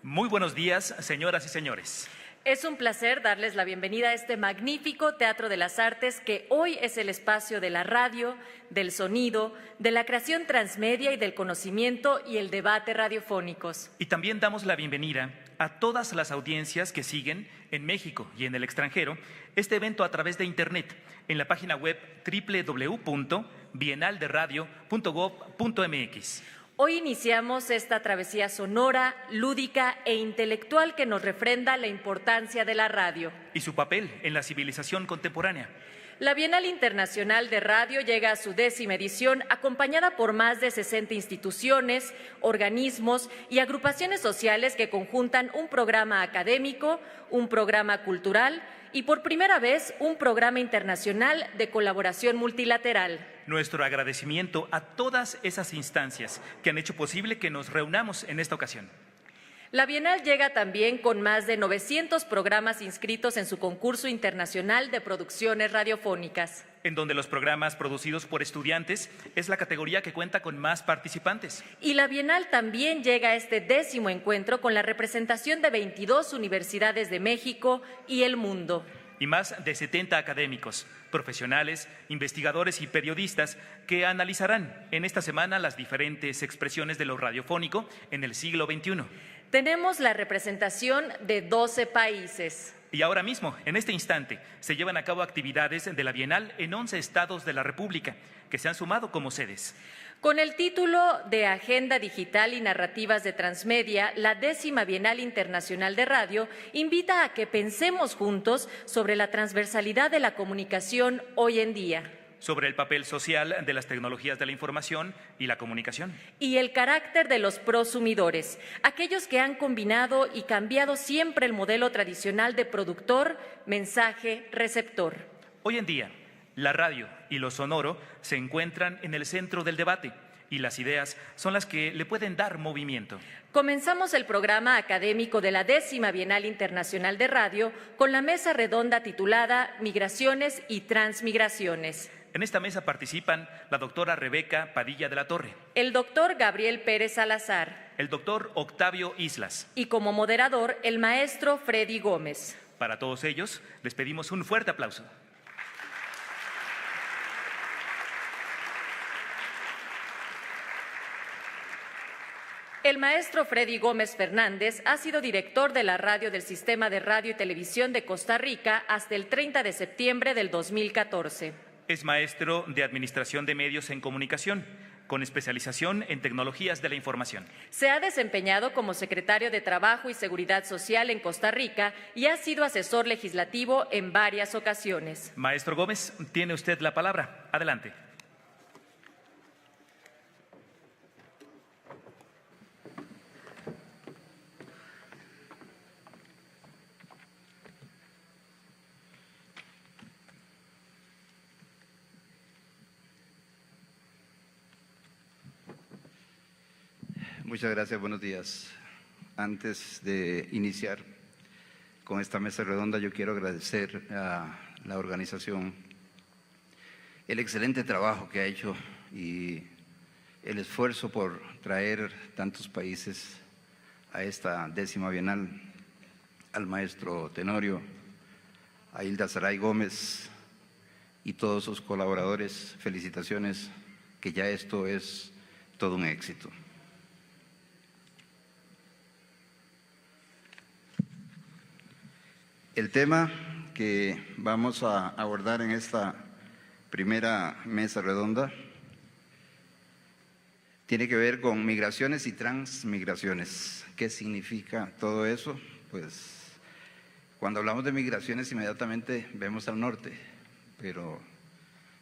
Muy buenos días, señoras y señores. Es un placer darles la bienvenida a este magnífico Teatro de las Artes que hoy es el espacio de la radio, del sonido, de la creación transmedia y del conocimiento y el debate radiofónicos. Y también damos la bienvenida a todas las audiencias que siguen en México y en el extranjero este evento a través de Internet en la página web www.bienalderadio.gov.mx. Hoy iniciamos esta travesía sonora, lúdica e intelectual que nos refrenda la importancia de la radio y su papel en la civilización contemporánea. La Bienal Internacional de Radio llega a su 10ª edición acompañada por más de 60 instituciones, organismos y agrupaciones sociales que conjuntan un programa académico, un programa cultural y por primera vez un programa internacional de colaboración multilateral. Nuestro agradecimiento a todas esas instancias que han hecho posible que nos reunamos en esta ocasión. La Bienal llega también con más de 900 programas inscritos en su concurso internacional de producciones radiofónicas, en donde los programas producidos por estudiantes es la categoría que cuenta con más participantes. Y la Bienal también llega a este 10º encuentro con la representación de 22 universidades de México y el mundo. Y más de 70 académicos, profesionales, investigadores y periodistas que analizarán en esta semana las diferentes expresiones de lo radiofónico en el siglo XXI. Tenemos la representación de 12 países. Y ahora mismo, en este instante, se llevan a cabo actividades de la Bienal en 11 estados de la República, que se han sumado como sedes. Con el título de Agenda Digital y Narrativas de Transmedia, la 10ª Bienal Internacional de Radio invita a que pensemos juntos sobre la transversalidad de la comunicación hoy en día, sobre el papel social de las tecnologías de la información y la comunicación. Y el carácter de los prosumidores, aquellos que han combinado y cambiado siempre el modelo tradicional de productor, mensaje, receptor. Hoy en día, la radio y lo sonoro se encuentran en el centro del debate y las ideas son las que le pueden dar movimiento. Comenzamos el programa académico de la 10ª Bienal Internacional de Radio con la mesa redonda titulada Migraciones y Transmigraciones. En esta mesa participan la doctora Rebeca Padilla de la Torre, el doctor Gabriel Pérez Salazar, el doctor Octavio Islas y como moderador el maestro Freddy Gómez. Para todos ellos les pedimos un fuerte aplauso. El maestro Freddy Gómez Fernández ha sido director de la radio del Sistema de Radio y Televisión de Costa Rica hasta el 30 de septiembre del 2014. Es maestro de Administración de Medios en Comunicación, con especialización en tecnologías de la información. Se ha desempeñado como secretario de Trabajo y Seguridad Social en Costa Rica y ha sido asesor legislativo en varias ocasiones. Maestro Gómez, tiene usted la palabra. Adelante. Muchas gracias, buenos días. Antes de iniciar con esta mesa redonda, yo quiero agradecer a la organización el excelente trabajo que ha hecho y el esfuerzo por traer tantos países a esta 10ª Bienal, al maestro Tenorio, a Hilda Saray Gómez y todos sus colaboradores. Felicitaciones, que ya esto es todo un éxito. El tema que vamos a abordar en esta primera mesa redonda tiene que ver con migraciones y transmigraciones. ¿Qué significa todo eso? Pues cuando hablamos de migraciones inmediatamente vemos al norte, pero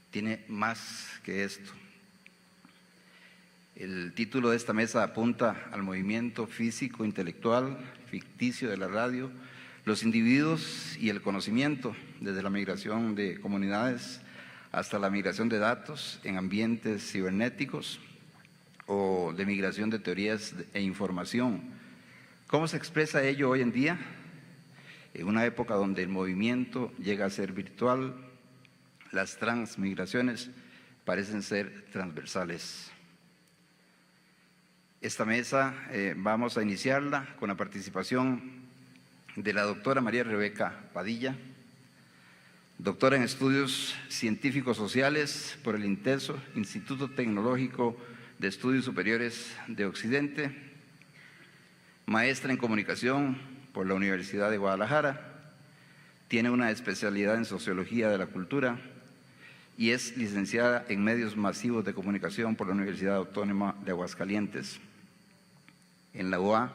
tiene más que esto. El título de esta mesa apunta al movimiento físico, intelectual, ficticio de la radio, los individuos y el conocimiento, desde la migración de comunidades hasta la migración de datos en ambientes cibernéticos o de migración de teorías e información. ¿Cómo se expresa ello hoy en día? En una época donde el movimiento llega a ser virtual, las transmigraciones parecen ser transversales. Esta mesa vamos a iniciarla con la participación de la doctora María Rebeca Padilla, doctora en Estudios Científicos Sociales por el INTESO, Instituto Tecnológico de Estudios Superiores de Occidente, maestra en Comunicación por la Universidad de Guadalajara, tiene una especialidad en Sociología de la Cultura y es licenciada en Medios Masivos de Comunicación por la Universidad Autónoma de Aguascalientes. En la UA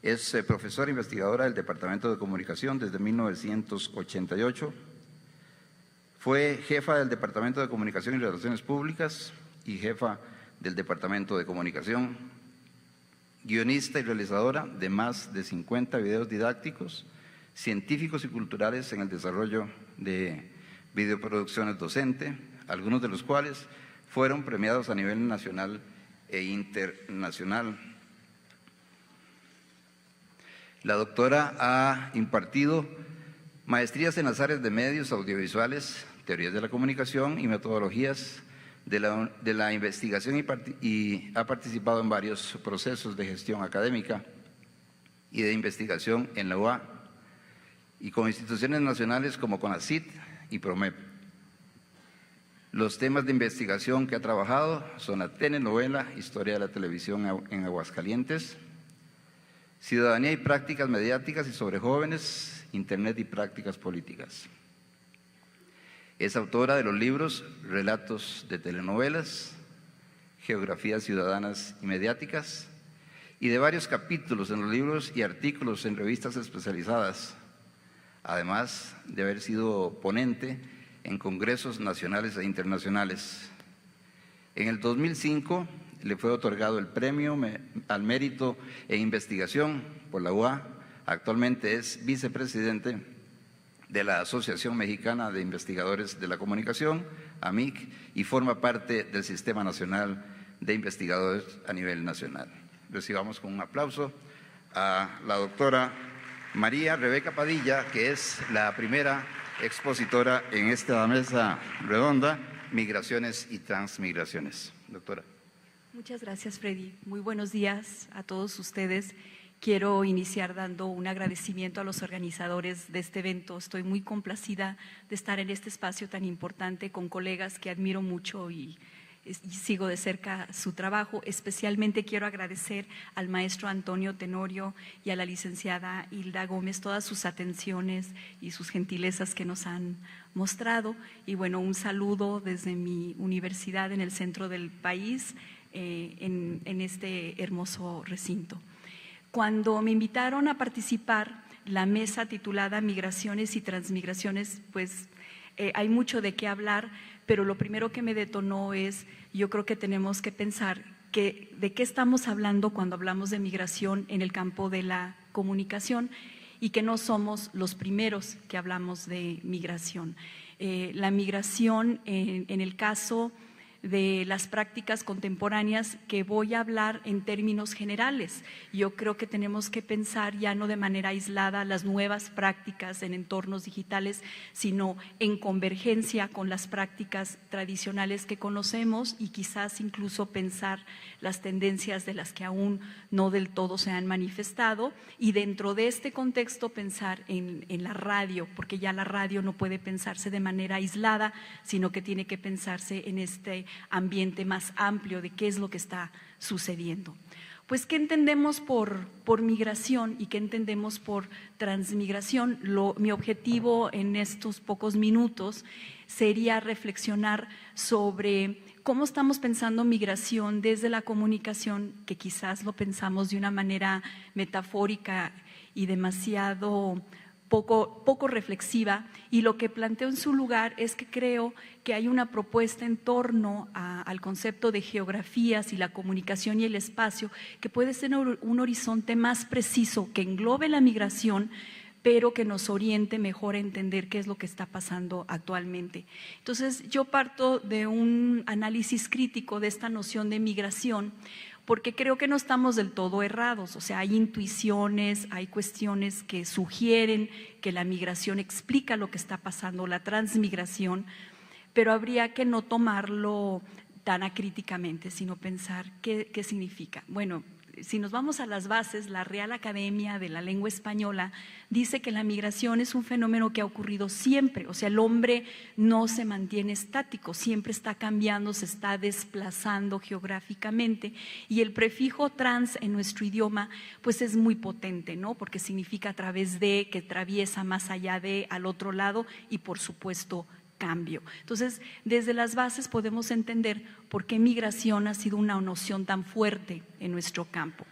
es profesora investigadora del Departamento de Comunicación desde 1988. Fue jefa del Departamento de Comunicación y Relaciones Públicas y jefa del Departamento de Comunicación, guionista y realizadora de más de 50 videos didácticos, científicos y culturales en el desarrollo de videoproducciones docente, algunos de los cuales fueron premiados a nivel nacional e internacional. La doctora ha impartido maestrías en las áreas de medios audiovisuales, teorías de la comunicación y metodologías de la investigación y ha participado en varios procesos de gestión académica y de investigación en la UA y con instituciones nacionales como CONACYT y PROMEP. Los temas de investigación que ha trabajado son la telenovela Historia de la Televisión en Aguascalientes, Ciudadanía y prácticas mediáticas y sobre jóvenes, Internet y prácticas políticas. Es autora de los libros Relatos de telenovelas, Geografías ciudadanas y mediáticas, y de varios capítulos en los libros y artículos en revistas especializadas, además de haber sido ponente en congresos nacionales e internacionales. En el 2005 le fue otorgado el Premio al Mérito en Investigación por la UA. Actualmente es vicepresidente de la Asociación Mexicana de Investigadores de la Comunicación, AMIC, y forma parte del Sistema Nacional de Investigadores a nivel nacional. Recibamos con un aplauso a la doctora María Rebeca Padilla, que es la primera expositora en esta mesa redonda, Migraciones y Transmigraciones. Doctora. Muchas gracias, Freddy. Muy buenos días a todos ustedes. Quiero iniciar dando un agradecimiento a los organizadores de este evento. Estoy muy complacida de estar en este espacio tan importante con colegas que admiro mucho y sigo de cerca su trabajo. Especialmente quiero agradecer al maestro Antonio Tenorio y a la licenciada Hilda Gómez todas sus atenciones y sus gentilezas que nos han mostrado. Y bueno, un saludo desde mi universidad en el centro del país, en este hermoso recinto. Cuando me invitaron a participar la mesa titulada Migraciones y Transmigraciones, pues hay mucho de qué hablar, pero lo primero que me detonó es, yo creo que tenemos que pensar de qué estamos hablando cuando hablamos de migración en el campo de la comunicación y que no somos los primeros que hablamos de migración. La migración en el caso de las prácticas contemporáneas, que voy a hablar en términos generales. Yo creo que tenemos que pensar ya no de manera aislada las nuevas prácticas en entornos digitales, sino en convergencia con las prácticas tradicionales que conocemos y quizás incluso pensar las tendencias de las que aún no del todo se han manifestado, y dentro de este contexto pensar en la radio, porque ya la radio no puede pensarse de manera aislada, sino que tiene que pensarse en este ambiente más amplio de qué es lo que está sucediendo. Pues, ¿qué entendemos por migración y qué entendemos por transmigración? Mi objetivo en estos pocos minutos sería reflexionar sobre cómo estamos pensando migración desde la comunicación, que quizás lo pensamos de una manera metafórica y demasiado poco reflexiva, y lo que planteo en su lugar es que creo que hay una propuesta en torno al concepto de geografías y la comunicación y el espacio que puede ser un horizonte más preciso que englobe la migración, pero que nos oriente mejor a entender qué es lo que está pasando actualmente. Entonces, yo parto de un análisis crítico de esta noción de migración, porque creo que no estamos del todo errados. O sea, hay intuiciones, hay cuestiones que sugieren que la migración explica lo que está pasando, la transmigración, pero habría que no tomarlo tan acríticamente, sino pensar qué significa. Bueno, si nos vamos a las bases, la Real Academia de la Lengua Española dice que la migración es un fenómeno que ha ocurrido siempre, o sea, el hombre no se mantiene estático, siempre está cambiando, se está desplazando geográficamente, y el prefijo trans en nuestro idioma pues es muy potente, ¿no? Porque significa a través de, que atraviesa más allá de, al otro lado, y por supuesto cambio. Entonces, desde las bases podemos entender por qué migración ha sido una noción tan fuerte en nuestro campo.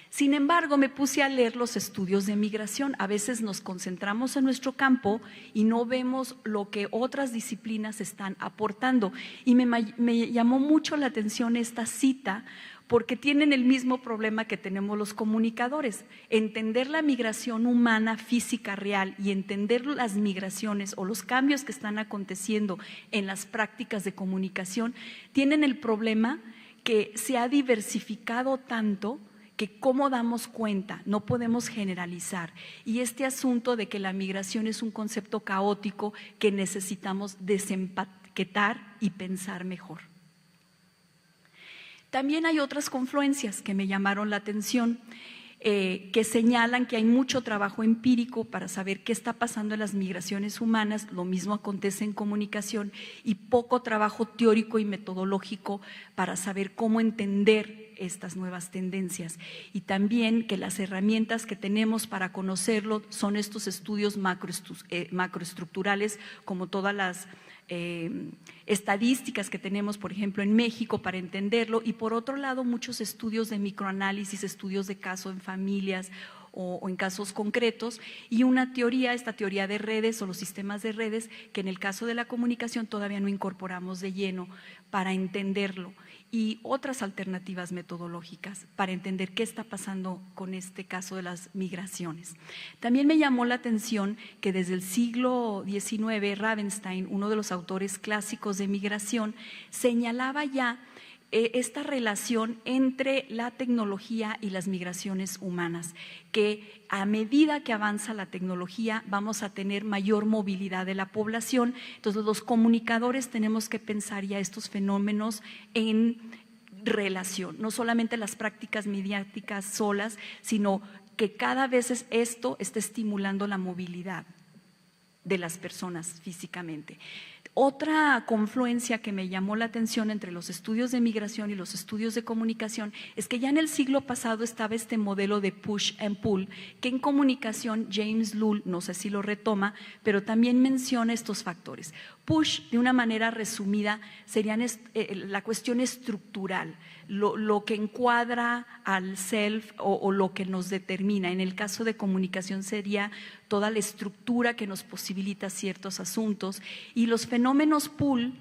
Sin embargo, me puse a leer los estudios de migración. A veces nos concentramos en nuestro campo y no vemos lo que otras disciplinas están aportando. Y me llamó mucho la atención esta cita, porque tienen el mismo problema que tenemos los comunicadores. Entender la migración humana, física, real, y entender las migraciones o los cambios que están aconteciendo en las prácticas de comunicación, tienen el problema que se ha diversificado tanto que cómo damos cuenta, no podemos generalizar. Y este asunto de que la migración es un concepto caótico que necesitamos desempaquetar y pensar mejor. También hay otras confluencias que me llamaron la atención, que señalan que hay mucho trabajo empírico para saber qué está pasando en las migraciones humanas, lo mismo acontece en comunicación, y poco trabajo teórico y metodológico para saber cómo entender estas nuevas tendencias. Y también que las herramientas que tenemos para conocerlo son estos estudios macroestructurales, como todas las estadísticas que tenemos, por ejemplo, en México para entenderlo, y por otro lado muchos estudios de microanálisis, estudios de caso en familias o en casos concretos, y una teoría, esta teoría de redes o los sistemas de redes, que en el caso de la comunicación todavía no incorporamos de lleno para entenderlo, y otras alternativas metodológicas para entender qué está pasando con este caso de las migraciones. También me llamó la atención que desde el siglo XIX, Ravenstein, uno de los autores clásicos de migración, señalaba ya esta relación entre la tecnología y las migraciones humanas, que a medida que avanza la tecnología vamos a tener mayor movilidad de la población. Entonces los comunicadores tenemos que pensar ya estos fenómenos en relación, no solamente las prácticas mediáticas solas, sino que cada vez esto está estimulando la movilidad de las personas físicamente. Otra confluencia que me llamó la atención entre los estudios de migración y los estudios de comunicación es que ya en el siglo pasado estaba este modelo de push and pull, que en comunicación James Lull, no sé si lo retoma, pero también menciona estos factores. Push, de una manera resumida, serían la cuestión estructural, lo que encuadra al self o lo que nos determina. En el caso de comunicación sería toda la estructura que nos posibilita ciertos asuntos, y los fenómenos pull,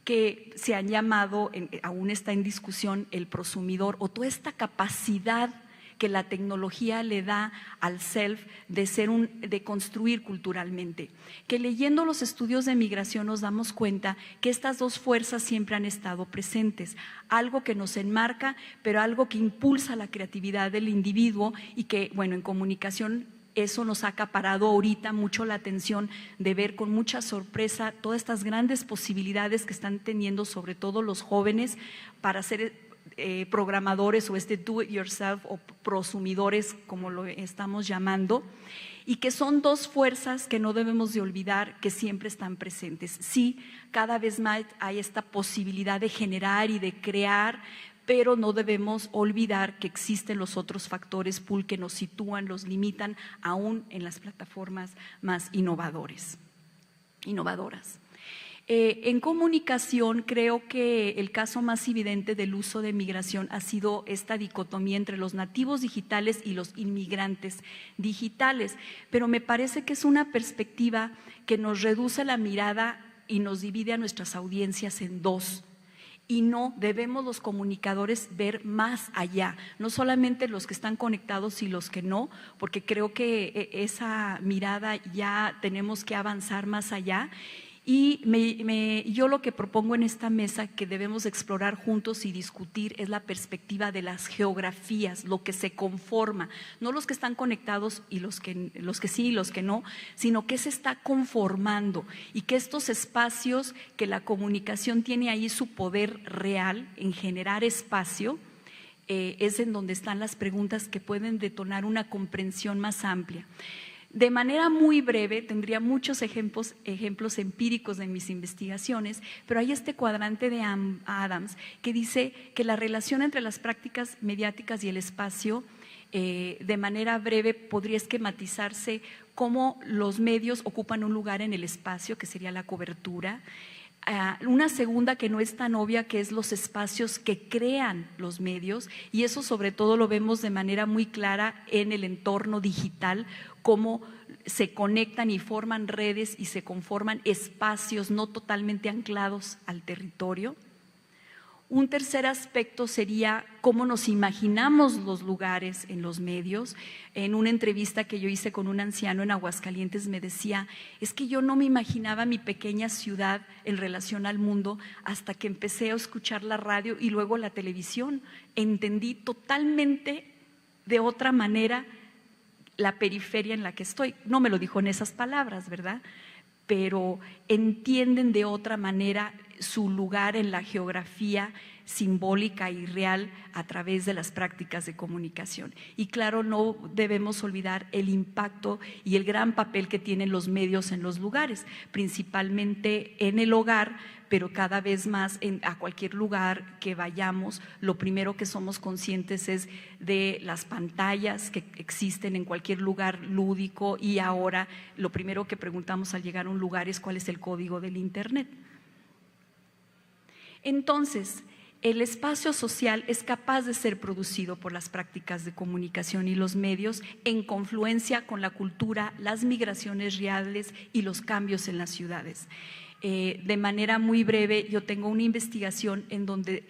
que se han llamado, aún está en discusión, el prosumidor, o toda esta capacidad que la tecnología le da al self de construir culturalmente. Que leyendo los estudios de migración nos damos cuenta que estas dos fuerzas siempre han estado presentes, algo que nos enmarca, pero algo que impulsa la creatividad del individuo, y que, bueno, en comunicación eso nos ha acaparado ahorita mucho la atención de ver con mucha sorpresa todas estas grandes posibilidades que están teniendo, sobre todo los jóvenes, para ser programadores o do it yourself o prosumidores, como lo estamos llamando, y que son dos fuerzas que no debemos de olvidar que siempre están presentes. Sí, cada vez más hay esta posibilidad de generar y de crear, pero no debemos olvidar que existen los otros factores pull que nos sitúan, los limitan, aún en las plataformas más innovadoras. En comunicación creo que el caso más evidente del uso de migración ha sido esta dicotomía entre los nativos digitales y los inmigrantes digitales, pero me parece que es una perspectiva que nos reduce la mirada y nos divide a nuestras audiencias en dos. Y no debemos los comunicadores ver más allá, no solamente los que están conectados y los que no, porque creo que esa mirada ya tenemos que avanzar más allá. Y yo lo que propongo en esta mesa que debemos explorar juntos y discutir es la perspectiva de las geografías, lo que se conforma, no los que están conectados y los que sí y los que no, sino qué se está conformando y que estos espacios que la comunicación tiene ahí su poder real en generar espacio, es en donde están las preguntas que pueden detonar una comprensión más amplia. De manera muy breve, tendría muchos ejemplos empíricos de mis investigaciones, pero hay este cuadrante de Adams que dice que la relación entre las prácticas mediáticas y el espacio, de manera breve, podría esquematizarse cómo los medios ocupan un lugar en el espacio, que sería la cobertura. Una segunda que no es tan obvia, que es los espacios que crean los medios, y eso sobre todo lo vemos de manera muy clara en el entorno digital, cómo se conectan y forman redes y se conforman espacios no totalmente anclados al territorio. Un tercer aspecto sería cómo nos imaginamos los lugares en los medios. En una entrevista que yo hice con un anciano en Aguascalientes me decía, es que yo no me imaginaba mi pequeña ciudad en relación al mundo hasta que empecé a escuchar la radio y luego la televisión. Entendí totalmente de otra manera la periferia en la que estoy. No me lo dijo en esas palabras, ¿verdad? Pero entienden de otra manera su lugar en la geografía simbólica y real a través de las prácticas de comunicación. Y claro, no debemos olvidar el impacto y el gran papel que tienen los medios en los lugares, principalmente en el hogar, pero cada vez más a cualquier lugar que vayamos, lo primero que somos conscientes es de las pantallas que existen en cualquier lugar lúdico, y ahora lo primero que preguntamos al llegar a un lugar es cuál es el código del Internet. Entonces, el espacio social es capaz de ser producido por las prácticas de comunicación y los medios en confluencia con la cultura, las migraciones reales y los cambios en las ciudades. De manera muy breve, yo tengo una investigación en donde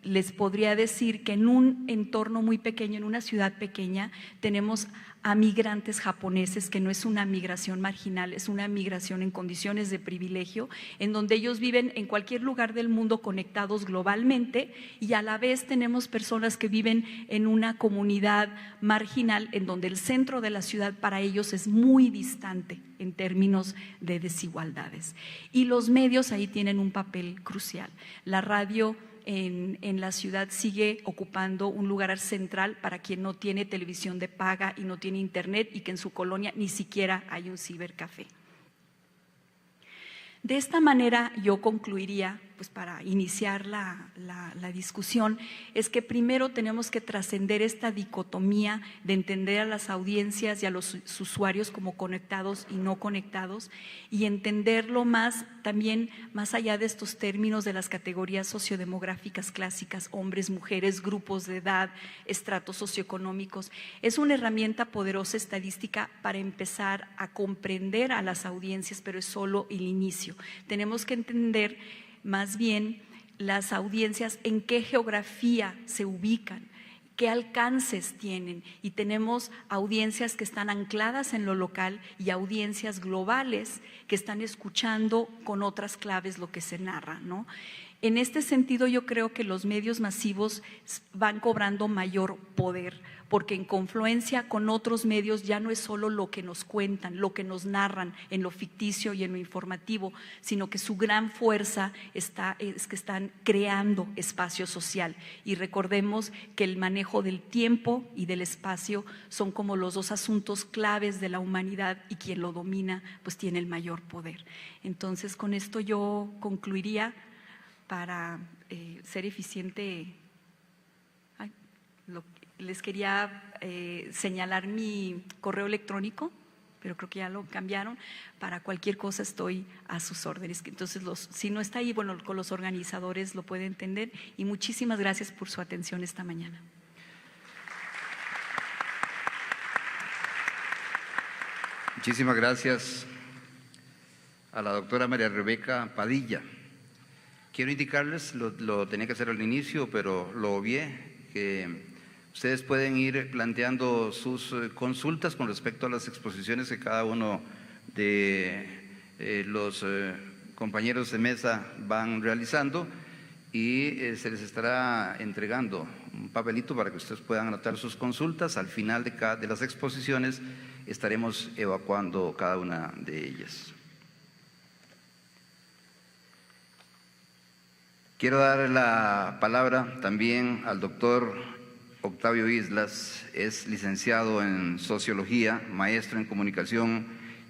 les podría decir que en un entorno muy pequeño, en una ciudad pequeña, tenemos a migrantes japoneses, que no es una migración marginal, es una migración en condiciones de privilegio, en donde ellos viven en cualquier lugar del mundo conectados globalmente, y a la vez tenemos personas que viven en una comunidad marginal en donde el centro de la ciudad para ellos es muy distante en términos de desigualdades. Y los medios ahí tienen un papel crucial. La radio en la ciudad sigue ocupando un lugar central para quien no tiene televisión de paga y no tiene internet, y que en su colonia ni siquiera hay un cibercafé. De esta manera yo concluiría, pues para iniciar la discusión, es que primero tenemos que trascender esta dicotomía de entender a las audiencias y a los usuarios como conectados y no conectados, y entenderlo más también más allá de estos términos de las categorías sociodemográficas clásicas, hombres, mujeres, grupos de edad, estratos socioeconómicos. Es una herramienta poderosa estadística para empezar a comprender a las audiencias, pero es solo el inicio. Tenemos que entender más bien las audiencias en qué geografía se ubican, qué alcances tienen, y tenemos audiencias que están ancladas en lo local y audiencias globales que están escuchando con otras claves lo que se narra, ¿no? En este sentido, yo creo que los medios masivos van cobrando mayor poder, porque en confluencia con otros medios ya no es solo lo que nos cuentan, lo que nos narran en lo ficticio y en lo informativo, sino que su gran fuerza es que están creando espacio social. Y recordemos que el manejo del tiempo y del espacio son como los dos asuntos claves de la humanidad, y quien lo domina pues tiene el mayor poder. Entonces, con esto yo concluiría. Para ser eficiente, les quería señalar mi correo electrónico, pero creo que ya lo cambiaron. Para cualquier cosa estoy a sus órdenes. Entonces, si no está ahí, bueno, con los organizadores lo pueden entender. Y muchísimas gracias por su atención esta mañana. Muchísimas gracias a la doctora María Rebeca Padilla. Quiero indicarles, lo tenía que hacer al inicio, pero lo obvié, que ustedes pueden ir planteando sus consultas con respecto a las exposiciones que cada uno de los compañeros de mesa van realizando y se les estará entregando un papelito para que ustedes puedan anotar sus consultas. Al final de las exposiciones estaremos evacuando cada una de ellas. Quiero dar la palabra también al doctor Octavio Islas. Es licenciado en Sociología, maestro en Comunicación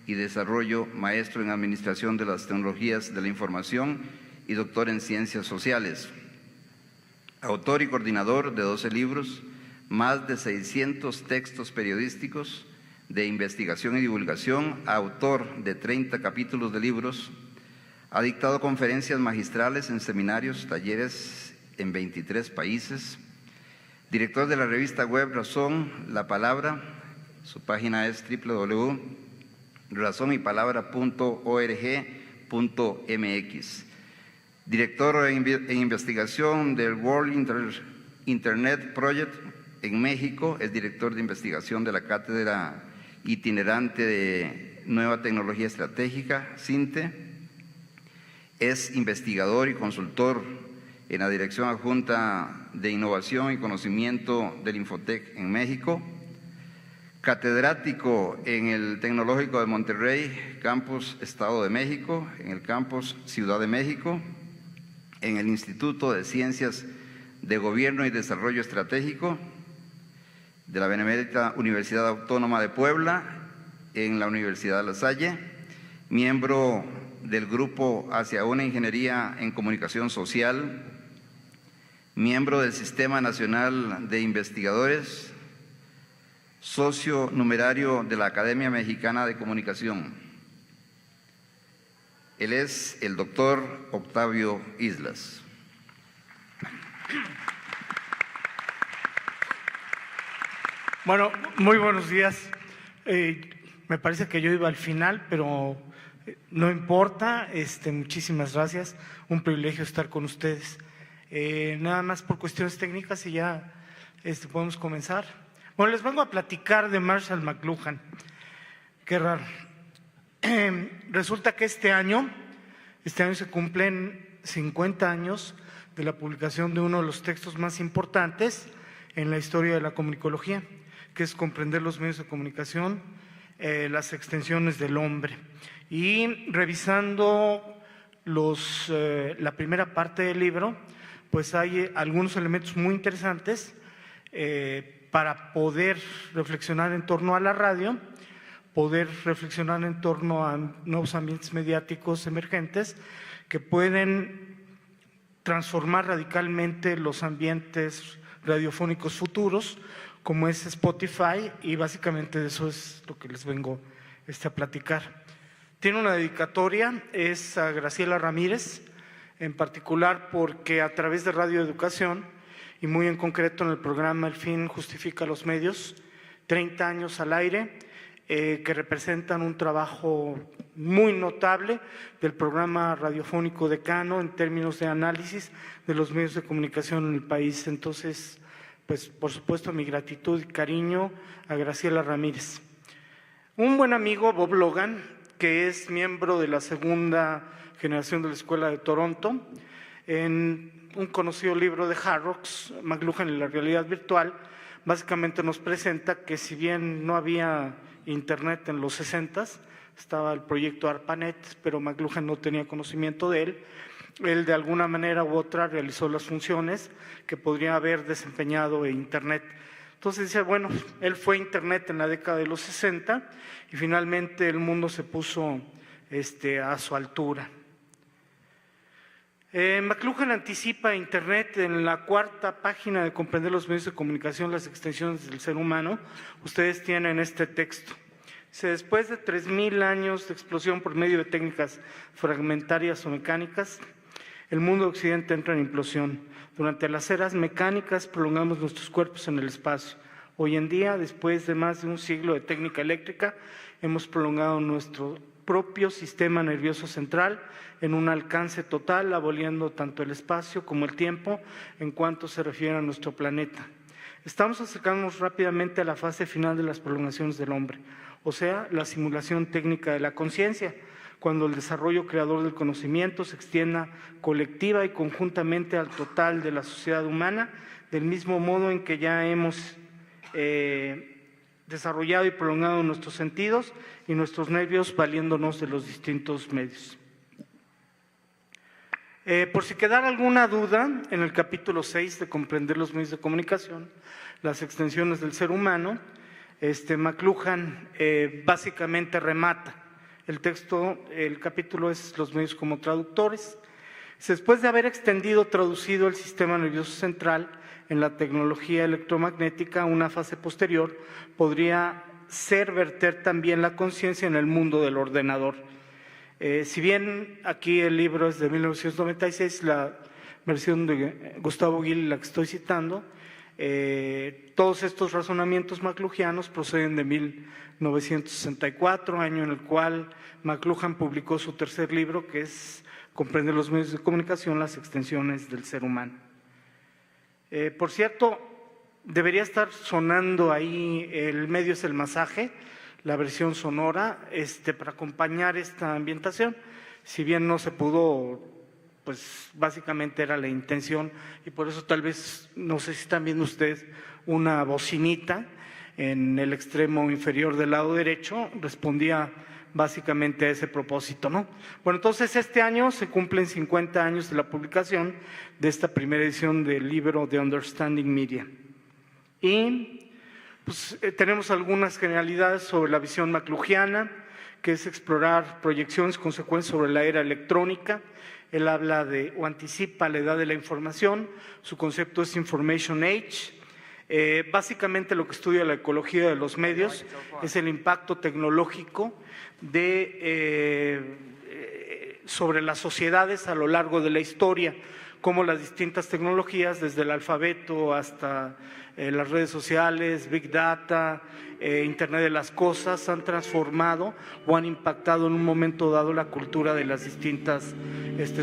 y Desarrollo, maestro en Administración de las Tecnologías de la Información y doctor en Ciencias Sociales. Autor y coordinador de 12 libros, más de 600 textos periodísticos de investigación y divulgación, autor de 30 capítulos de libros. Ha dictado conferencias magistrales en seminarios, talleres en 23 países. Director de la revista web Razón, La Palabra. Su página es www.razonypalabra.org.mx. Director en investigación del World Internet Project en México. Es director de investigación de la Cátedra Itinerante de Nueva Tecnología Estratégica, CINTE. Es investigador y consultor en la Dirección Adjunta de Innovación y Conocimiento del Infotec en México. Catedrático en el Tecnológico de Monterrey, Campus Estado de México, en el Campus Ciudad de México, en el Instituto de Ciencias de Gobierno y Desarrollo Estratégico de la Benemérita Universidad Autónoma de Puebla, en la Universidad de La Salle, miembro del Grupo Hacia una Ingeniería en Comunicación Social, miembro del Sistema Nacional de Investigadores, socio numerario de la Academia Mexicana de Comunicación. Él es el doctor Octavio Islas. Bueno, muy buenos días. Me parece que yo iba al final, pero no importa. Muchísimas gracias. Un privilegio estar con ustedes. Nada más por cuestiones técnicas y ya podemos comenzar. Bueno, les vengo a platicar de Marshall McLuhan. Qué raro. Resulta que este año se cumplen 50 años de la publicación de uno de los textos más importantes en la historia de la comunicología, que es Comprender los medios de comunicación, las extensiones del hombre. Y revisando la primera parte del libro, pues hay algunos elementos muy interesantes para poder reflexionar en torno a la radio, poder reflexionar en torno a nuevos ambientes mediáticos emergentes que pueden transformar radicalmente los ambientes radiofónicos futuros, como es Spotify, y básicamente de eso es lo que les vengo a platicar. Tiene una dedicatoria, es a Graciela Ramírez, en particular porque a través de Radio Educación, y muy en concreto en el programa El fin justifica los medios, 30 años al aire, que representan un trabajo muy notable del programa radiofónico Decano en términos de análisis de los medios de comunicación en el país. Entonces, pues por supuesto mi gratitud y cariño a Graciela Ramírez. Un buen amigo, Bob Logan, que es miembro de la segunda generación de la Escuela de Toronto, en un conocido libro de Harrocks, McLuhan y la realidad virtual, básicamente nos presenta que si bien no había internet en los 60s, estaba el proyecto ARPANET, pero McLuhan no tenía conocimiento de él. Él de alguna manera u otra realizó las funciones que podría haber desempeñado en internet. Entonces dice, bueno, él fue internet en la década de los 60 y finalmente el mundo se puso a su altura. McLuhan anticipa Internet en la cuarta página de Comprender los medios de comunicación, las extensiones del ser humano. Ustedes tienen este texto. Dice, después de 3,000 años de explosión por medio de técnicas fragmentarias o mecánicas, el mundo occidente entra en implosión. Durante las eras mecánicas prolongamos nuestros cuerpos en el espacio. Hoy en día, después de más de un siglo de técnica eléctrica, hemos prolongado nuestro propio sistema nervioso central en un alcance total, aboliendo tanto el espacio como el tiempo en cuanto se refiere a nuestro planeta. Estamos acercándonos rápidamente a la fase final de las prolongaciones del hombre, o sea, la simulación técnica de la conciencia. cuando el desarrollo creador del conocimiento se extienda colectiva y conjuntamente al total de la sociedad humana, del mismo modo en que ya hemos desarrollado y prolongado nuestros sentidos y nuestros nervios valiéndonos de los distintos medios. Por si quedara alguna duda, en el capítulo 6 de Comprender los medios de comunicación, las extensiones del ser humano, McLuhan básicamente remata el texto. El capítulo es los medios como traductores. Después de haber traducido el sistema nervioso central en la tecnología electromagnética, una fase posterior podría ser verter también la conciencia en el mundo del ordenador. Si bien aquí el libro es de 1996, la versión de Gustavo Gil, la que estoy citando, todos estos razonamientos maclugianos proceden de 1964, año en el cual McLuhan publicó su tercer libro, que es Comprender los medios de comunicación, las extensiones del ser humano. Por cierto, debería estar sonando ahí El medio es el masaje, la versión sonora, para acompañar esta ambientación. Si bien no se pudo, pues básicamente era la intención, y por eso tal vez, no sé si están viendo ustedes una bocinita en el extremo inferior del lado derecho, respondía básicamente a ese propósito, ¿no? Bueno, entonces este año se cumplen 50 años de la publicación de esta primera edición del libro de Understanding Media. Y pues, tenemos algunas generalidades sobre la visión maclugiana, que es explorar proyecciones, consecuencias sobre la era electrónica. Él habla de, o anticipa la edad de la información, su concepto es Information Age. Básicamente lo que estudia la ecología de los medios es el impacto tecnológico sobre las sociedades a lo largo de la historia, cómo las distintas tecnologías, desde el alfabeto hasta las redes sociales, Big Data, Internet de las cosas, han transformado o han impactado en un momento dado la cultura de las distintas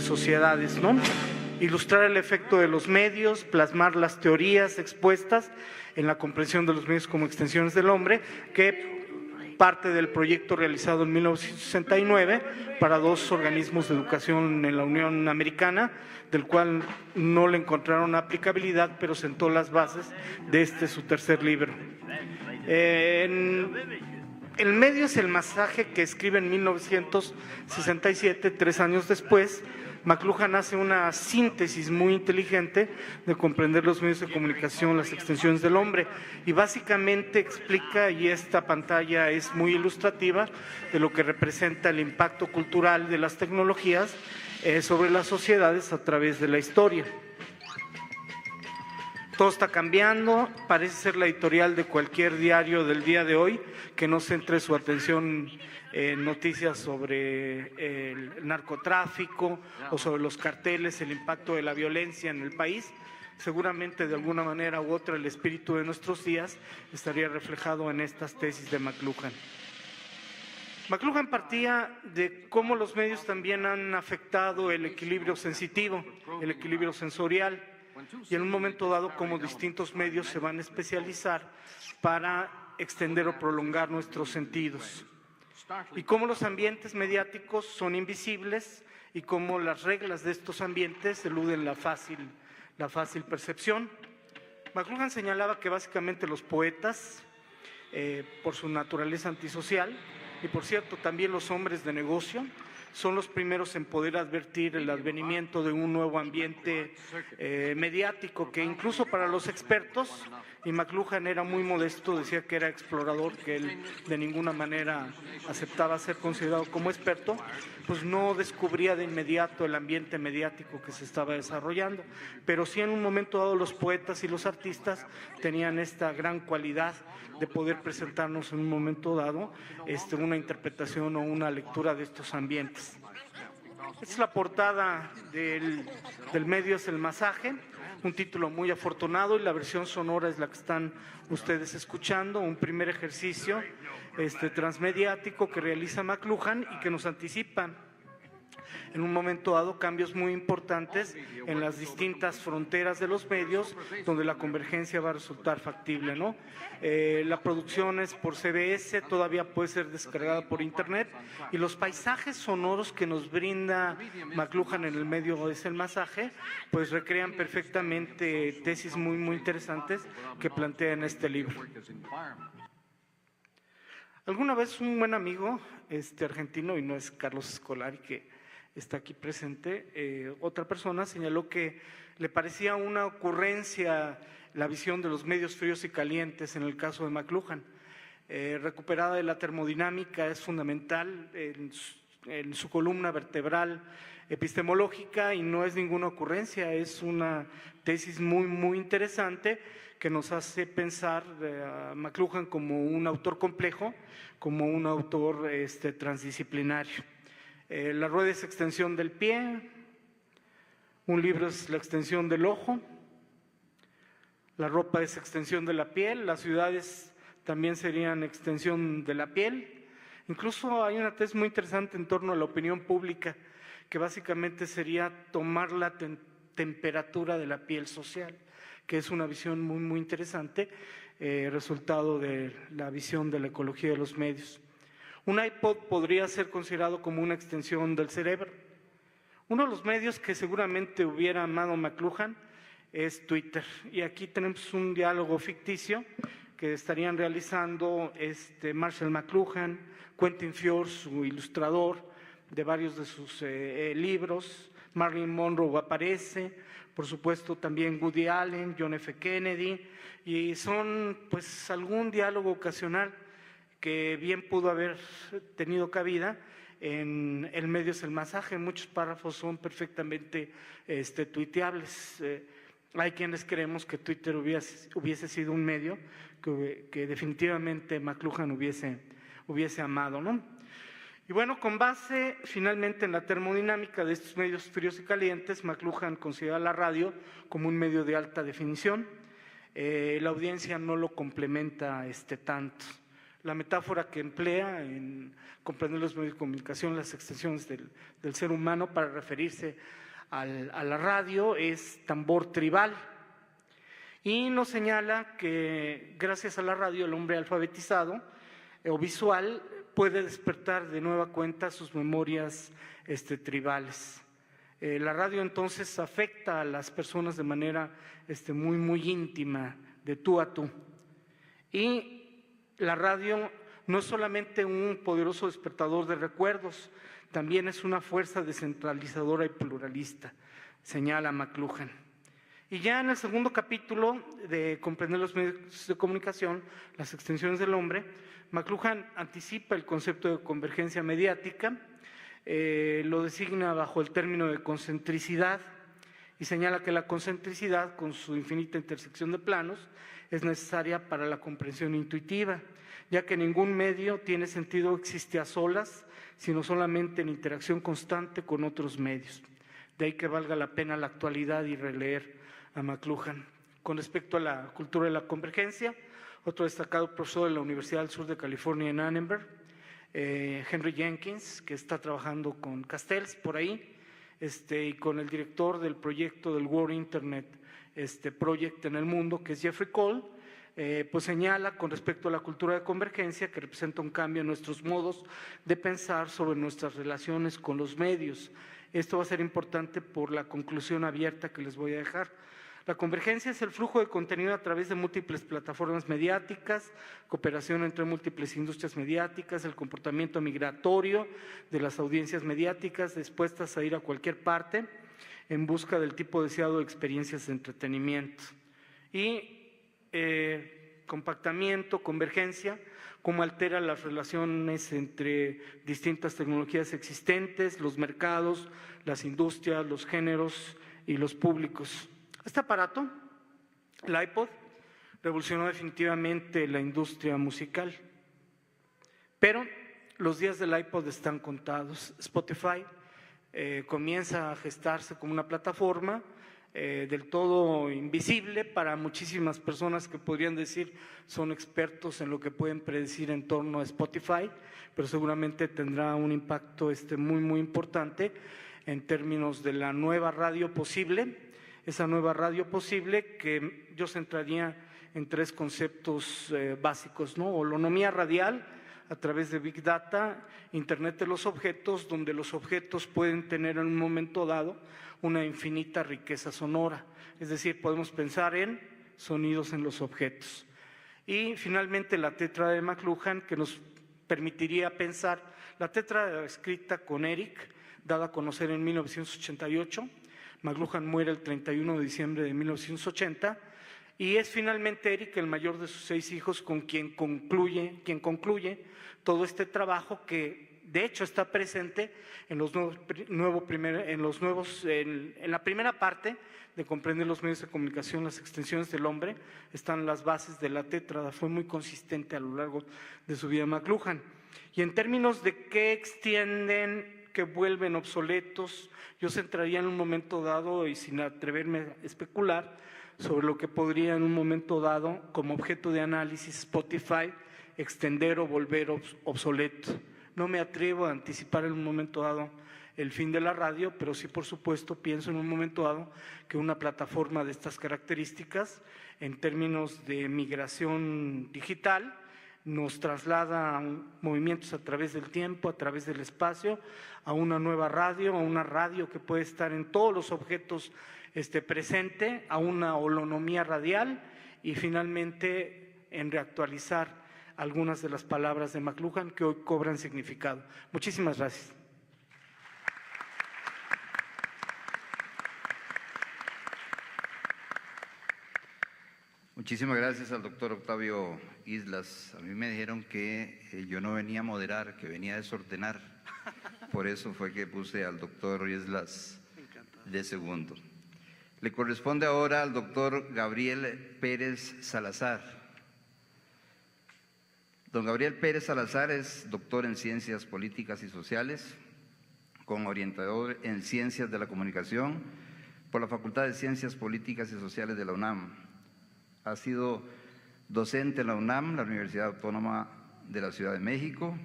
sociedades, ¿no? Ilustrar el efecto de los medios, plasmar las teorías expuestas en la comprensión de los medios como extensiones del hombre, que parte del proyecto realizado en 1969 para dos organismos de educación en la Unión Americana, del cual no le encontraron aplicabilidad, pero sentó las bases de su tercer libro. El medio es el masaje, que escribe en 1967, 3 años después. McLuhan hace una síntesis muy inteligente de comprender los medios de comunicación, las extensiones del hombre, y básicamente explica, y esta pantalla es muy ilustrativa, de lo que representa el impacto cultural de las tecnologías sobre las sociedades a través de la historia. Todo está cambiando, parece ser la editorial de cualquier diario del día de hoy que no centre su atención en noticias sobre el narcotráfico o sobre los carteles, el impacto de la violencia en el país. Seguramente de alguna manera u otra el espíritu de nuestros días estaría reflejado en estas tesis de McLuhan. McLuhan partía de cómo los medios también han afectado el equilibrio sensitivo, el equilibrio sensorial, y en un momento dado cómo distintos medios se van a especializar para extender o prolongar nuestros sentidos, y cómo los ambientes mediáticos son invisibles y cómo las reglas de estos ambientes eluden la fácil percepción. McLuhan señalaba que básicamente los poetas, por su naturaleza antisocial, y por cierto también los hombres de negocio, son los primeros en poder advertir el advenimiento de un nuevo ambiente mediático que incluso para los expertos, y McLuhan era muy modesto, decía que era explorador, que él de ninguna manera aceptaba ser considerado como experto, pues no descubría de inmediato el ambiente mediático que se estaba desarrollando, pero sí en un momento dado los poetas y los artistas tenían esta gran cualidad de poder presentarnos en un momento dado una interpretación o una lectura de estos ambientes. Esta es la portada del medio es el masaje, un título muy afortunado, y la versión sonora es la que están ustedes escuchando, un primer ejercicio transmediático que realiza McLuhan y que nos anticipa en un momento dado cambios muy importantes en las distintas fronteras de los medios donde la convergencia va a resultar factible, ¿no? La producción es por CBS, todavía puede ser descargada por internet, y los paisajes sonoros que nos brinda McLuhan en el medio es el masaje, pues recrean perfectamente tesis muy interesantes que plantea en este libro. Alguna vez un buen amigo argentino, y no es Carlos Scolari que está aquí presente, otra persona señaló que le parecía una ocurrencia la visión de los medios fríos y calientes en el caso de McLuhan. Recuperada de la termodinámica es fundamental en su columna vertebral epistemológica, y no es ninguna ocurrencia, es una tesis muy interesante que nos hace pensar a McLuhan como un autor complejo, como un autor transdisciplinario. La rueda es extensión del pie, un libro es la extensión del ojo, la ropa es extensión de la piel, las ciudades también serían extensión de la piel. Incluso hay una tesis muy interesante en torno a la opinión pública, que básicamente sería tomar la temperatura de la piel social, que es una visión muy interesante, resultado de la visión de la ecología de los medios. Un iPod podría ser considerado como una extensión del cerebro. Uno de los medios que seguramente hubiera amado McLuhan es Twitter, y aquí tenemos un diálogo ficticio que estarían realizando Marshall McLuhan, Quentin Fjord, su ilustrador de varios de sus libros, Marilyn Monroe aparece, por supuesto también Woody Allen, John F. Kennedy, y son pues algún diálogo ocasional que bien pudo haber tenido cabida en el medio del masaje. Muchos párrafos son perfectamente tuiteables. Hay quienes creemos que Twitter hubiese sido un medio que definitivamente McLuhan hubiese amado, ¿no? Y bueno, con base finalmente en la termodinámica de estos medios fríos y calientes, McLuhan considera la radio como un medio de alta definición. La audiencia no lo complementa tanto. La metáfora que emplea en comprender los medios de comunicación, las extensiones del ser humano para referirse a la radio, es tambor tribal. Y nos señala que gracias a la radio el hombre alfabetizado o visual puede despertar de nueva cuenta sus memorias tribales. La radio entonces afecta a las personas de manera muy íntima, de tú a tú. Y la radio no es solamente un poderoso despertador de recuerdos, también es una fuerza descentralizadora y pluralista, señala McLuhan. Y ya en el segundo capítulo de Comprender los medios de comunicación, las extensiones del hombre, McLuhan anticipa el concepto de convergencia mediática, lo designa bajo el término de concentricidad y señala que la concentricidad, con su infinita intersección de planos, es necesaria para la comprensión intuitiva, ya que ningún medio tiene sentido existe a solas, sino solamente en interacción constante con otros medios. De ahí que valga la pena la actualidad y releer a McLuhan. Con respecto a la cultura de la convergencia, otro destacado profesor de la Universidad del Sur de California en Annenberg, Henry Jenkins, que está trabajando con Castells por ahí, y con el director del proyecto del World Internet Project en el mundo, que es Jeffrey Cole, pues señala con respecto a la cultura de convergencia que representa un cambio en nuestros modos de pensar sobre nuestras relaciones con los medios. Esto va a ser importante por la conclusión abierta que les voy a dejar. La convergencia es el flujo de contenido a través de múltiples plataformas mediáticas, cooperación entre múltiples industrias mediáticas, el comportamiento migratorio de las audiencias mediáticas dispuestas a ir a cualquier parte en busca del tipo deseado de experiencias de entretenimiento. Y compactamiento, convergencia, cómo altera las relaciones entre distintas tecnologías existentes, los mercados, las industrias, los géneros y los públicos. Este aparato, el iPod, revolucionó definitivamente la industria musical, pero los días del iPod están contados. Spotify comienza a gestarse como una plataforma, del todo invisible para muchísimas personas que podrían decir son expertos en lo que pueden predecir en torno a Spotify, pero seguramente tendrá un impacto muy importante en términos de la nueva radio posible, esa nueva radio posible que yo centraría en 3 conceptos básicos, ¿no? Holonomía radial a través de Big Data, Internet de los objetos, donde los objetos pueden tener en un momento dado una infinita riqueza sonora, es decir, podemos pensar en sonidos en los objetos. Y finalmente la tétrada de McLuhan, que nos permitiría pensar, la tétrada escrita con Eric, dada a conocer en 1988, McLuhan muere el 31 de diciembre de 1980, y es finalmente Eric, el mayor de sus 6 hijos, con quien concluye todo este trabajo que de hecho está presente en la primera parte de Comprender los medios de comunicación, las extensiones del hombre, están las bases de la tétrada, fue muy consistente a lo largo de su vida McLuhan. Y en términos de qué extienden, que vuelven obsoletos, yo centraría en un momento dado, y sin atreverme a especular, sobre lo que podría en un momento dado, como objeto de análisis, Spotify, extender o volver obsoleto. No me atrevo a anticipar en un momento dado el fin de la radio, pero sí, por supuesto, pienso en un momento dado que una plataforma de estas características, en términos de migración digital, nos traslada a movimientos a través del tiempo, a través del espacio, a una nueva radio, a una radio que puede estar en todos los objetos presente, a una holonomía radial y finalmente en reactualizar algunas de las palabras de McLuhan que hoy cobran significado. Muchísimas gracias. Muchísimas gracias al doctor Octavio Islas. A mí me dijeron que yo no venía a moderar, que venía a desordenar. Por eso fue que puse al doctor Islas de segundo. Le corresponde ahora al doctor Gabriel Pérez Salazar. Don Gabriel Pérez Salazar es doctor en Ciencias Políticas y Sociales, con orientador en Ciencias de la Comunicación por la Facultad de Ciencias Políticas y Sociales de la UNAM. Ha sido docente en la UNAM, la Universidad Autónoma de la Ciudad de México,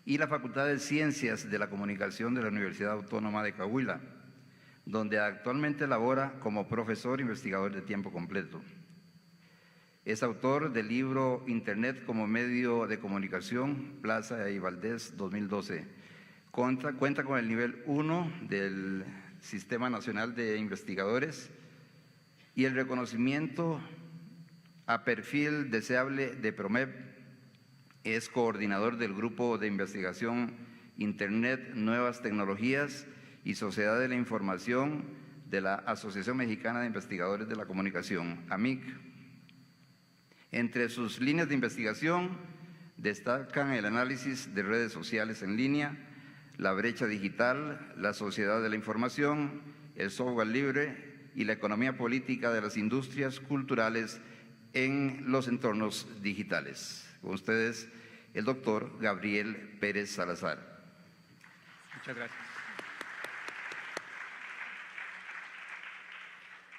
y la Facultad de Ciencias de la Comunicación de la Universidad Autónoma de Coahuila, donde actualmente labora como profesor investigador de tiempo completo. Es autor del libro Internet como medio de comunicación, Plaza y Valdés 2012. Cuenta con el nivel 1 del Sistema Nacional de Investigadores y el reconocimiento a perfil deseable de PROMEP. Es coordinador del Grupo de Investigación Internet, Nuevas Tecnologías y Sociedad de la Información de la Asociación Mexicana de Investigadores de la Comunicación, AMIC. Entre sus líneas de investigación destacan el análisis de redes sociales en línea, la brecha digital, la sociedad de la información, el software libre y la economía política de las industrias culturales en los entornos digitales. Con ustedes, el doctor Gabriel Pérez Salazar. Muchas gracias.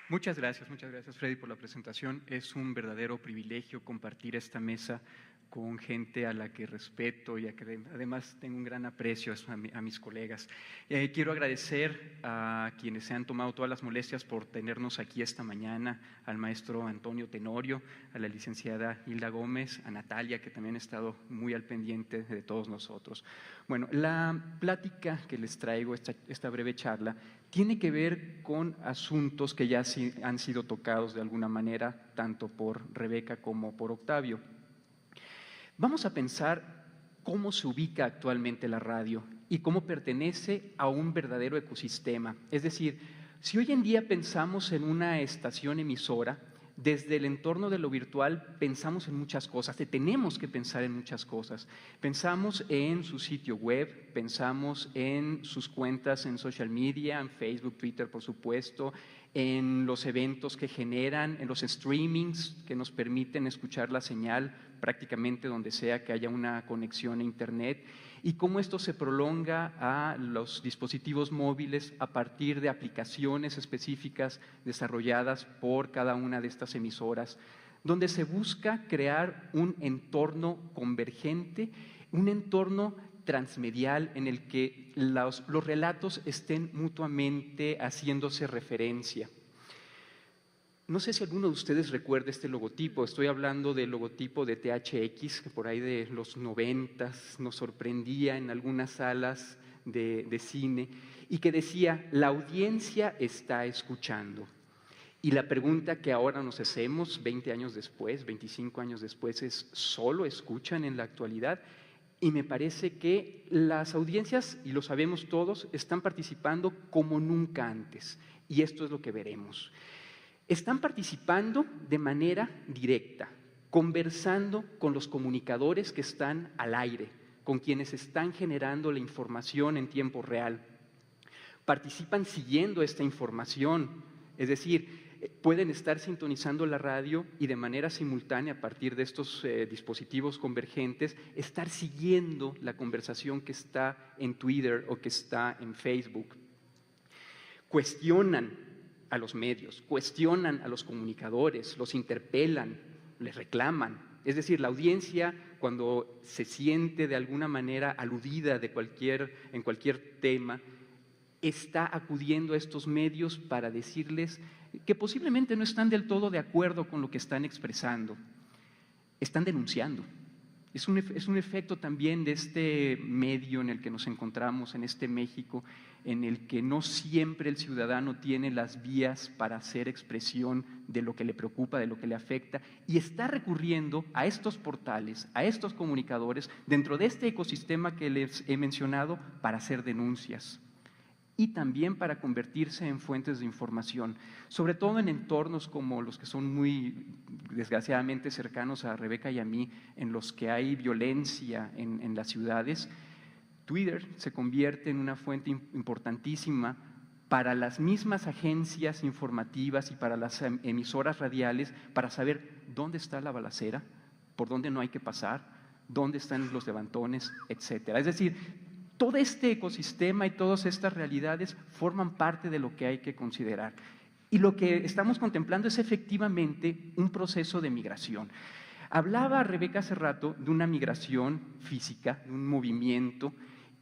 Muchas gracias Freddy por la presentación. Es un verdadero privilegio compartir esta mesa con gente a la que respeto y a que además tengo un gran aprecio a mis colegas. Quiero agradecer a quienes se han tomado todas las molestias por tenernos aquí esta mañana, al maestro Antonio Tenorio, a la licenciada Hilda Gómez, a Natalia, que también ha estado muy al pendiente de todos nosotros. Bueno, la plática que les traigo, esta breve charla, tiene que ver con asuntos que ya han sido tocados de alguna manera, tanto por Rebeca como por Octavio. Vamos a pensar cómo se ubica actualmente la radio y cómo pertenece a un verdadero ecosistema. Es decir, si hoy en día pensamos en una estación emisora, desde el entorno de lo virtual pensamos en muchas cosas, tenemos que pensar en muchas cosas. Pensamos en su sitio web, pensamos en sus cuentas en social media, en Facebook, Twitter, por supuesto, en los eventos que generan, en los streamings que nos permiten escuchar la señal prácticamente donde sea que haya una conexión a Internet, y cómo esto se prolonga a los dispositivos móviles a partir de aplicaciones específicas desarrolladas por cada una de estas emisoras, donde se busca crear un entorno convergente, un entorno transmedial en el que los relatos estén mutuamente haciéndose referencia. No sé si alguno de ustedes recuerda este logotipo. Estoy hablando del logotipo de THX, que por ahí de los 90s nos sorprendía en algunas salas de cine, y que decía: la audiencia está escuchando. Y la pregunta que ahora nos hacemos 20 años después, 25 años después, es: ¿solo escuchan en la actualidad? Y me parece que las audiencias, y lo sabemos todos, están participando como nunca antes. Y esto es lo que veremos. Están participando de manera directa, conversando con los comunicadores que están al aire, con quienes están generando la información en tiempo real. Participan siguiendo esta información, es decir, pueden estar sintonizando la radio y de manera simultánea a partir de estos dispositivos convergentes, estar siguiendo la conversación que está en Twitter o que está en Facebook. Cuestionan a los medios, cuestionan a los comunicadores, los interpelan, les reclaman. Es decir, la audiencia, cuando se siente de alguna manera aludida en cualquier tema, está acudiendo a estos medios para decirles que posiblemente no están del todo de acuerdo con lo que están expresando. Están denunciando. Es un efecto también de este medio en el que nos encontramos, en este México, en el que no siempre el ciudadano tiene las vías para hacer expresión de lo que le preocupa, de lo que le afecta, y está recurriendo a estos portales, a estos comunicadores, dentro de este ecosistema que les he mencionado, para hacer denuncias y también para convertirse en fuentes de información, sobre todo en entornos como los que son muy desgraciadamente cercanos a Rebeca y a mí, en los que hay violencia en las ciudades. Twitter se convierte en una fuente importantísima para las mismas agencias informativas y para las emisoras radiales para saber dónde está la balacera, por dónde no hay que pasar, dónde están los levantones, etcétera. Es decir, todo este ecosistema y todas estas realidades forman parte de lo que hay que considerar. Y lo que estamos contemplando es efectivamente un proceso de migración. Hablaba Rebeca hace rato de una migración física, de un movimiento,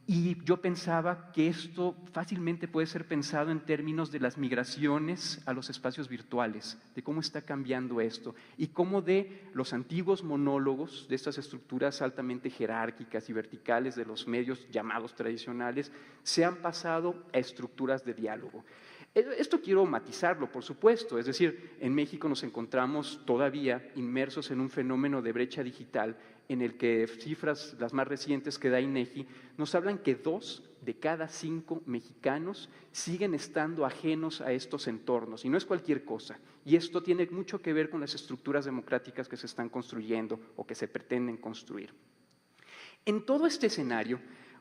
y yo pensaba que esto fácilmente puede ser pensado en términos de las migraciones a los espacios virtuales, de cómo está cambiando esto y cómo de los antiguos monólogos, de estas estructuras altamente jerárquicas y verticales de los medios llamados tradicionales, se han pasado a estructuras de diálogo. Esto quiero matizarlo, por supuesto, es decir, en México nos encontramos todavía inmersos en un fenómeno de brecha digital en el que cifras, las más recientes que da INEGI, nos hablan que 2 de cada 5 mexicanos siguen estando ajenos a estos entornos, y no es cualquier cosa. Y esto tiene mucho que ver con las estructuras democráticas que se están construyendo o que se pretenden construir. En todo este escenario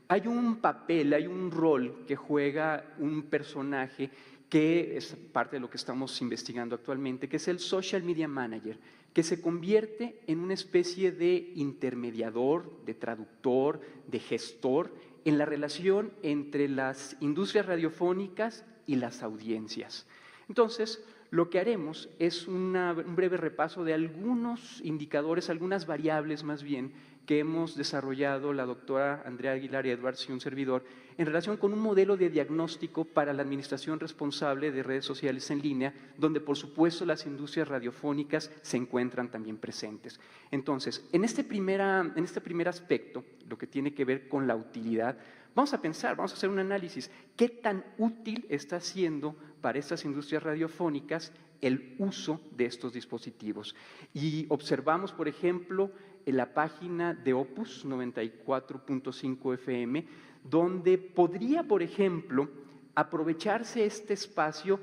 hay un papel, hay un rol que juega un personaje que es parte de lo que estamos investigando actualmente, que es el Social Media Manager, que se convierte en una especie de intermediador, de traductor, de gestor en la relación entre las industrias radiofónicas y las audiencias. Entonces, lo que haremos es un breve repaso de algunos indicadores, algunas variables más bien, que hemos desarrollado la doctora Andrea Aguilar Edwards y un servidor en relación con un modelo de diagnóstico para la administración responsable de redes sociales en línea, donde por supuesto las industrias radiofónicas se encuentran también presentes. Entonces, en este primer aspecto, lo que tiene que ver con la utilidad, vamos a pensar, vamos a hacer un análisis, ¿qué tan útil está siendo para estas industrias radiofónicas el uso de estos dispositivos? Y observamos, por ejemplo, en la página de Opus 94.5 FM, donde podría, por ejemplo, aprovecharse este espacio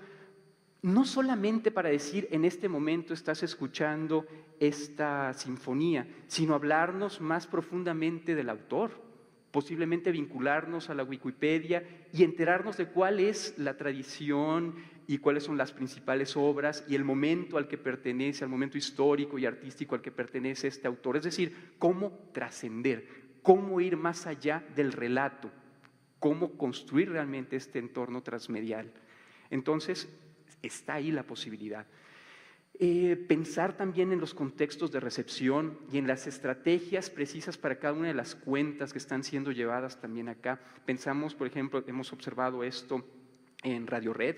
no solamente para decir en este momento estás escuchando esta sinfonía, sino hablarnos más profundamente del autor, posiblemente vincularnos a la Wikipedia y enterarnos de cuál es la tradición y cuáles son las principales obras y el momento al que pertenece, al momento histórico y artístico al que pertenece este autor. Es decir, cómo trascender, cómo ir más allá del relato, cómo construir realmente este entorno transmedial. Entonces, está ahí la posibilidad. Pensar también en los contextos de recepción y en las estrategias precisas para cada una de las cuentas que están siendo llevadas también acá. Pensamos, por ejemplo, hemos observado esto en Radio Red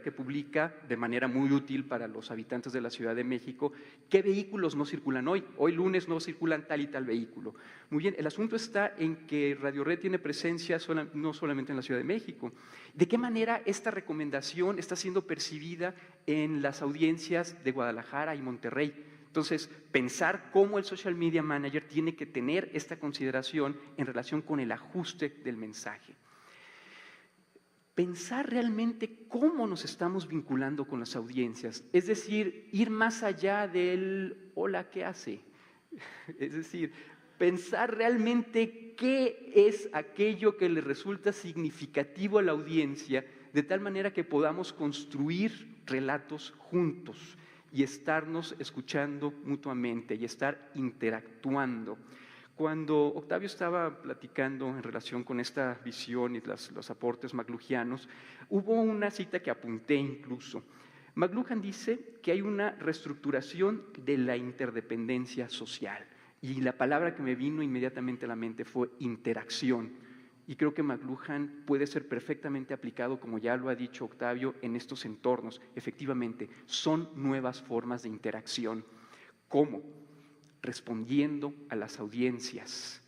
que publica de manera muy útil para los habitantes de la Ciudad de México qué vehículos no circulan hoy. Hoy lunes no circulan tal y tal vehículo. Muy bien, el asunto está en que Radio Red tiene presencia no solamente en la Ciudad de México. ¿De qué manera esta recomendación está siendo percibida en las audiencias de Guadalajara y Monterrey? Entonces, pensar cómo el Social Media Manager tiene que tener esta consideración en relación con el ajuste del mensaje. Pensar realmente cómo nos estamos vinculando con las audiencias, es decir, ir más allá del hola, ¿qué hace? Es decir, pensar realmente qué es aquello que le resulta significativo a la audiencia, de tal manera que podamos construir relatos juntos y estarnos escuchando mutuamente y estar interactuando. Cuando Octavio estaba platicando en relación con esta visión y los aportes McLuhanos, hubo una cita que apunté incluso. McLuhan dice que hay una reestructuración de la interdependencia social y la palabra que me vino inmediatamente a la mente fue interacción. Y creo que McLuhan puede ser perfectamente aplicado, como ya lo ha dicho Octavio, en estos entornos. Efectivamente, son nuevas formas de interacción. ¿Cómo? Respondiendo a las audiencias,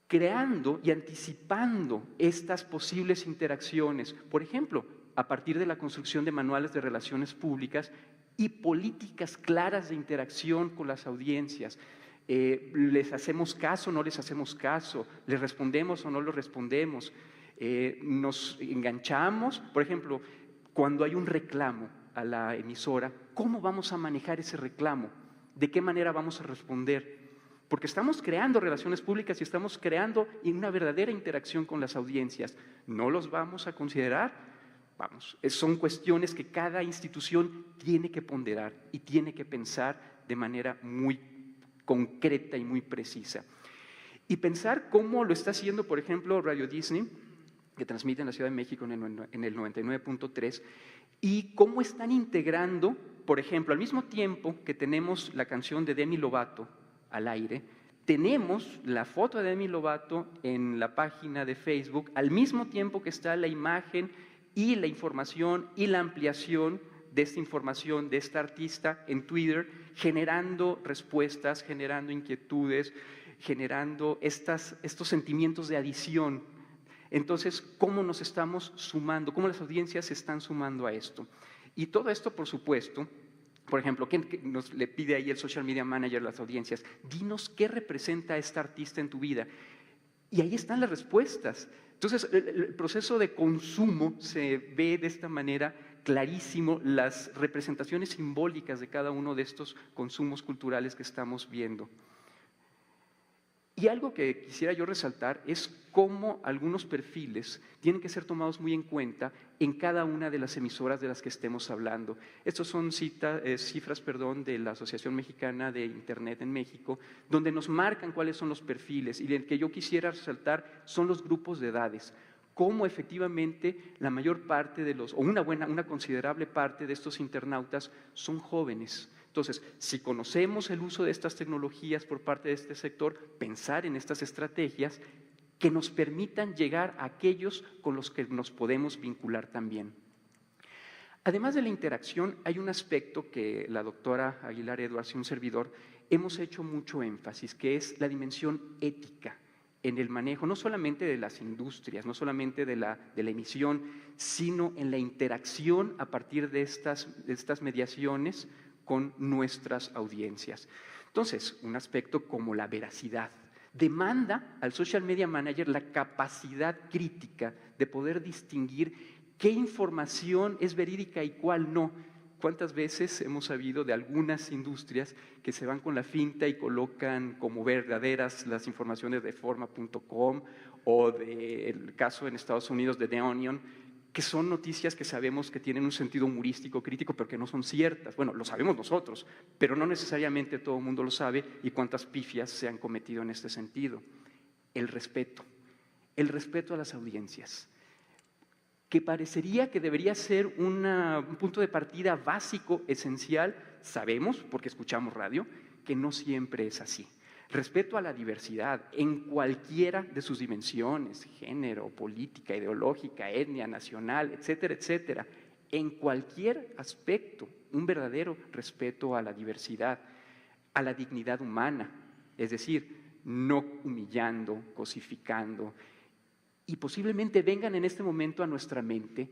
creando y anticipando estas posibles interacciones, por ejemplo, a partir de la construcción de manuales de relaciones públicas y políticas claras de interacción con las audiencias. ¿Les hacemos caso o no les hacemos caso? ¿Les respondemos o no les respondemos? ¿Nos enganchamos? Por ejemplo, cuando hay un reclamo a la emisora, ¿cómo vamos a manejar ese reclamo? ¿De qué manera vamos a responder? Porque estamos creando relaciones públicas y estamos creando una verdadera interacción con las audiencias. ¿No los vamos a considerar? Vamos, son cuestiones que cada institución tiene que ponderar y tiene que pensar de manera muy concreta y muy precisa. Y pensar cómo lo está haciendo, por ejemplo, Radio Disney, que transmite en la Ciudad de México en el 99.3, y cómo están integrando, por ejemplo, al mismo tiempo que tenemos la canción de Demi Lovato al aire, tenemos la foto de Demi Lovato en la página de Facebook, al mismo tiempo que está la imagen y la información y la ampliación de esta información de esta artista en Twitter, generando respuestas, generando inquietudes, generando estos sentimientos de adición. Entonces, ¿cómo nos estamos sumando? ¿Cómo las audiencias se están sumando a esto? Y todo esto, por supuesto, por ejemplo, ¿qué nos le pide ahí el Social Media Manager a las audiencias? Dinos qué representa a esta artista en tu vida. Y ahí están las respuestas. Entonces, el proceso de consumo se ve de esta manera clarísimo, las representaciones simbólicas de cada uno de estos consumos culturales que estamos viendo. Y algo que quisiera yo resaltar es cómo algunos perfiles tienen que ser tomados muy en cuenta en cada una de las emisoras de las que estemos hablando. Estas son cifras de la Asociación Mexicana de Internet en México, donde nos marcan cuáles son los perfiles, y el que yo quisiera resaltar son los grupos de edades. Cómo efectivamente la mayor parte de una considerable parte de estos internautas son jóvenes. Entonces, si conocemos el uso de estas tecnologías por parte de este sector, pensar en estas estrategias que nos permitan llegar a aquellos con los que nos podemos vincular también. Además de la interacción, hay un aspecto que la doctora Aguilar Edwards y un servidor hemos hecho mucho énfasis, que es la dimensión ética en el manejo, no solamente de las industrias, no solamente de la emisión, sino en la interacción a partir de estas mediaciones con nuestras audiencias. Entonces, un aspecto como la veracidad demanda al Social Media Manager la capacidad crítica de poder distinguir qué información es verídica y cuál no. ¿Cuántas veces hemos sabido de algunas industrias que se van con la finta y colocan como verdaderas las informaciones de forma.com o del caso en Estados Unidos de The Onion, que son noticias que sabemos que tienen un sentido humorístico, crítico, pero que no son ciertas. Bueno, lo sabemos nosotros, pero no necesariamente todo el mundo lo sabe, y cuántas pifias se han cometido en este sentido. El respeto a las audiencias, que parecería que debería ser un punto de partida básico, esencial. Sabemos, porque escuchamos radio, que no siempre es así. Respeto a la diversidad en cualquiera de sus dimensiones, género, política, ideológica, etnia, nacional, etcétera, etcétera. En cualquier aspecto, un verdadero respeto a la diversidad, a la dignidad humana, es decir, no humillando, cosificando. Y posiblemente vengan en este momento a nuestra mente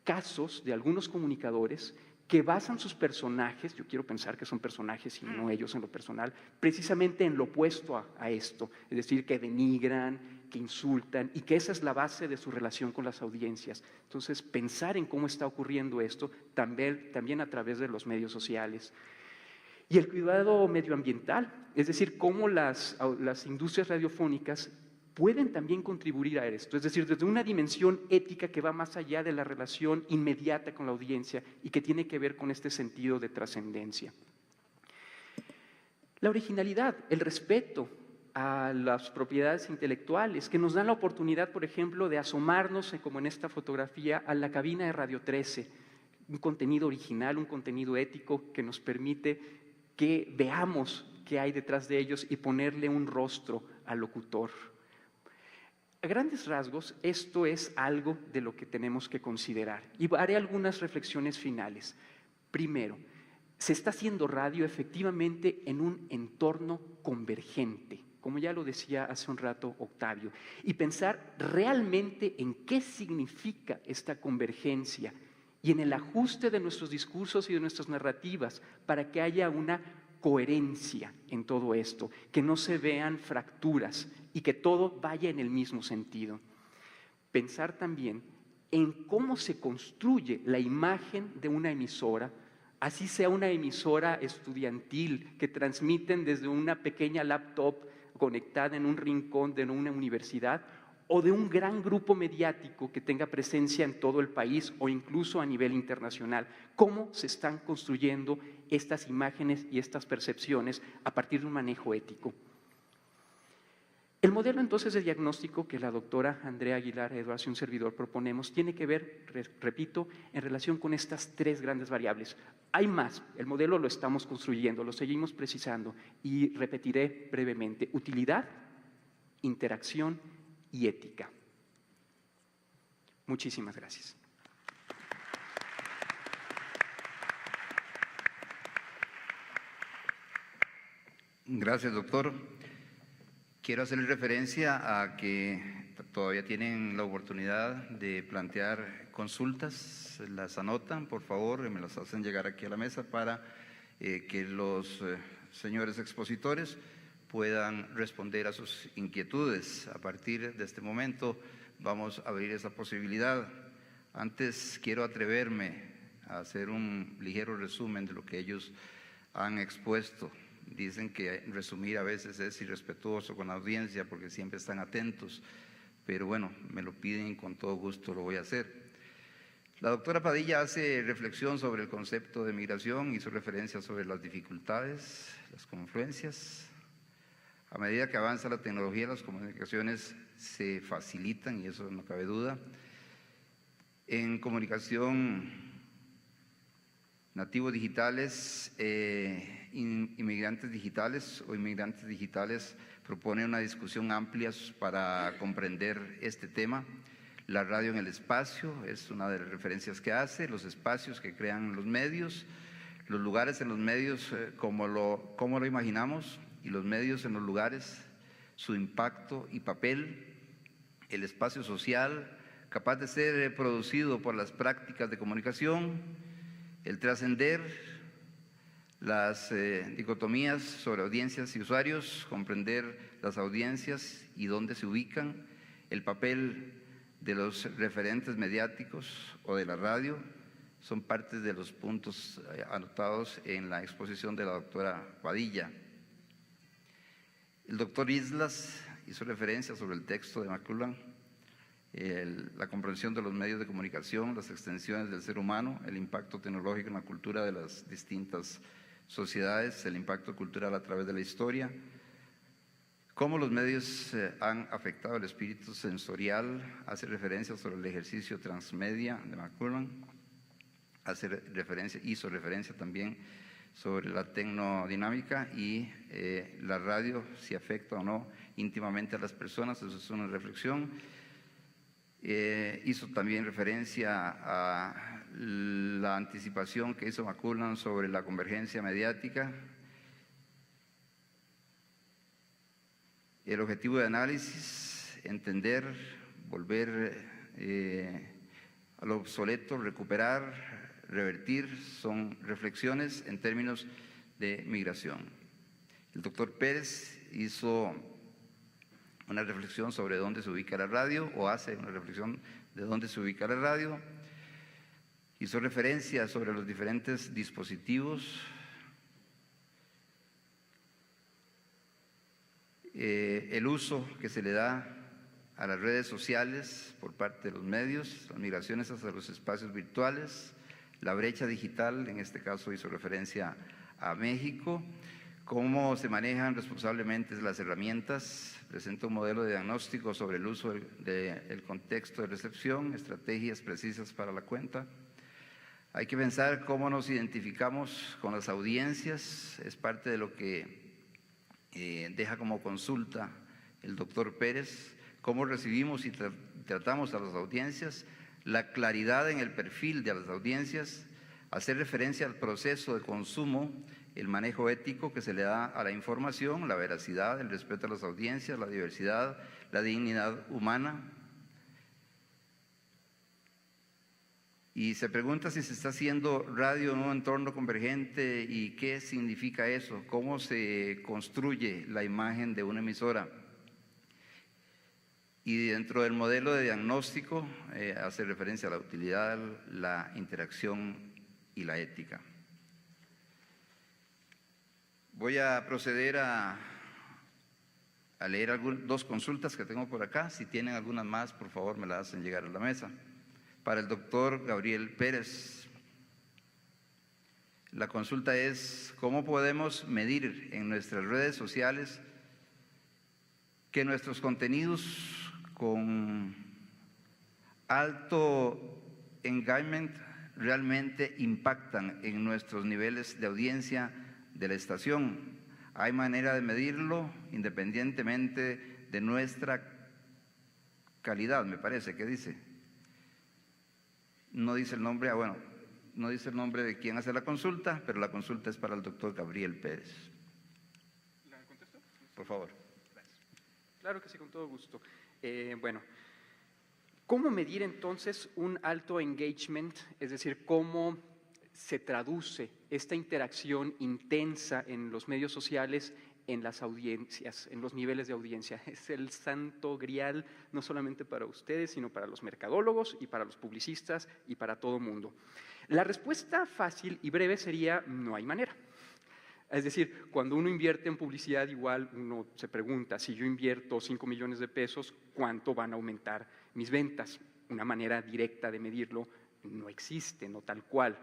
casos de algunos comunicadores que basan sus personajes, yo quiero pensar que son personajes y no ellos en lo personal, precisamente en lo opuesto a esto, es decir, que denigran, que insultan, y que esa es la base de su relación con las audiencias. Entonces, pensar en cómo está ocurriendo esto también a través de los medios sociales. Y el cuidado medioambiental, es decir, cómo las industrias radiofónicas pueden también contribuir a esto, es decir, desde una dimensión ética que va más allá de la relación inmediata con la audiencia y que tiene que ver con este sentido de trascendencia. La originalidad, el respeto a las propiedades intelectuales, que nos dan la oportunidad, por ejemplo, de asomarnos, como en esta fotografía, a la cabina de Radio 13, un contenido original, un contenido ético que nos permite que veamos qué hay detrás de ellos y ponerle un rostro al locutor. A grandes rasgos, esto es algo de lo que tenemos que considerar. Y haré algunas reflexiones finales. Primero, se está haciendo radio efectivamente en un entorno convergente, como ya lo decía hace un rato Octavio, y pensar realmente en qué significa esta convergencia y en el ajuste de nuestros discursos y de nuestras narrativas para que haya una coherencia en todo esto, que no se vean fracturas y que todo vaya en el mismo sentido. Pensar también en cómo se construye la imagen de una emisora, así sea una emisora estudiantil que transmiten desde una pequeña laptop conectada en un rincón de una universidad, o de un gran grupo mediático que tenga presencia en todo el país o incluso a nivel internacional. ¿Cómo se están construyendo estas imágenes y estas percepciones a partir de un manejo ético? El modelo entonces de diagnóstico que la doctora Andrea Aguilar Edwards y un servidor proponemos tiene que ver, repito, en relación con estas tres grandes variables. Hay más, el modelo lo estamos construyendo, lo seguimos precisando y repetiré brevemente: utilidad, interacción y ética. Muchísimas gracias. Gracias, doctor. Quiero hacerle referencia a que todavía tienen la oportunidad de plantear consultas. Las anotan, por favor, y me las hacen llegar aquí a la mesa para que los señores expositores puedan responder a sus inquietudes. A partir de este momento vamos a abrir esa posibilidad. Antes quiero atreverme a hacer un ligero resumen de lo que ellos han expuesto. Dicen que resumir a veces es irrespetuoso con la audiencia porque siempre están atentos, pero bueno, me lo piden y con todo gusto lo voy a hacer. La doctora Padilla hace reflexión sobre el concepto de migración, hizo referencia sobre las dificultades, las confluencias. A medida que avanza la tecnología, las comunicaciones se facilitan y eso no cabe duda. En comunicación, nativos digitales, inmigrantes digitales o inmigrantes digitales propone una discusión amplia para comprender este tema. La radio en el espacio es una de las referencias que hace, los espacios que crean los medios, los lugares en los medios, cómo lo imaginamos, y los medios en los lugares, su impacto y papel, el espacio social capaz de ser producido por las prácticas de comunicación, el trascender las dicotomías sobre audiencias y usuarios, comprender las audiencias y dónde se ubican, el papel de los referentes mediáticos o de la radio, son partes de los puntos anotados en la exposición de la doctora Padilla. El doctor Islas hizo referencia sobre el texto de McLuhan la comprensión de los medios de comunicación, las extensiones del ser humano, el impacto tecnológico en la cultura de las distintas sociedades, el impacto cultural a través de la historia, cómo los medios han afectado el espíritu sensorial, hace referencia sobre el ejercicio transmedia de McLuhan, hizo referencia también sobre la tecnodinámica y la radio, si afecta o no íntimamente a las personas, eso es una reflexión. Hizo también referencia a la anticipación que hizo McLuhan sobre la convergencia mediática. El objetivo de análisis, entender, volver a lo obsoleto, recuperar, revertir, son reflexiones en términos de migración. El doctor Pérez hizo una reflexión sobre dónde se ubica la radio, o hace una reflexión de dónde se ubica la radio. Hizo referencia sobre los diferentes dispositivos, el uso que se le da a las redes sociales por parte de los medios, las migraciones hacia los espacios virtuales, la brecha digital, en este caso hizo referencia a México, cómo se manejan responsablemente las herramientas, presenta un modelo de diagnóstico sobre el uso del contexto de recepción, estrategias precisas para la cuenta. Hay que pensar cómo nos identificamos con las audiencias, es parte de lo que deja como consulta el doctor Pérez, cómo recibimos y tratamos a las audiencias, la claridad en el perfil de las audiencias, hacer referencia al proceso de consumo, el manejo ético que se le da a la información, la veracidad, el respeto a las audiencias, la diversidad, la dignidad humana. Y se pregunta si se está haciendo radio en un entorno convergente y qué significa eso, cómo se construye la imagen de una emisora. Y dentro del modelo de diagnóstico hace referencia a la utilidad, la interacción y la ética. Voy a proceder a leer dos consultas que tengo por acá. Si tienen algunas más, por favor, me las hacen llegar a la mesa. Para el doctor Gabriel Pérez, la consulta es: ¿cómo podemos medir en nuestras redes sociales que nuestros contenidos con alto engagement realmente impactan en nuestros niveles de audiencia de la estación? ¿Hay manera de medirlo independientemente de nuestra calidad? Me parece que dice. No dice el nombre, no dice el nombre de quién hace la consulta, pero la consulta es para el doctor Gabriel Pérez. ¿La contesto? Por favor. Gracias. Claro que sí, con todo gusto. Bueno, ¿cómo medir entonces un alto engagement? Es decir, ¿cómo se traduce esta interacción intensa en los medios sociales en las audiencias, en los niveles de audiencia? Es el santo grial, no solamente para ustedes, sino para los mercadólogos y para los publicistas y para todo mundo. La respuesta fácil y breve sería: no hay manera. Es decir, cuando uno invierte en publicidad, igual uno se pregunta, si yo invierto 5 millones de pesos, ¿cuánto van a aumentar mis ventas? Una manera directa de medirlo no existe, no tal cual.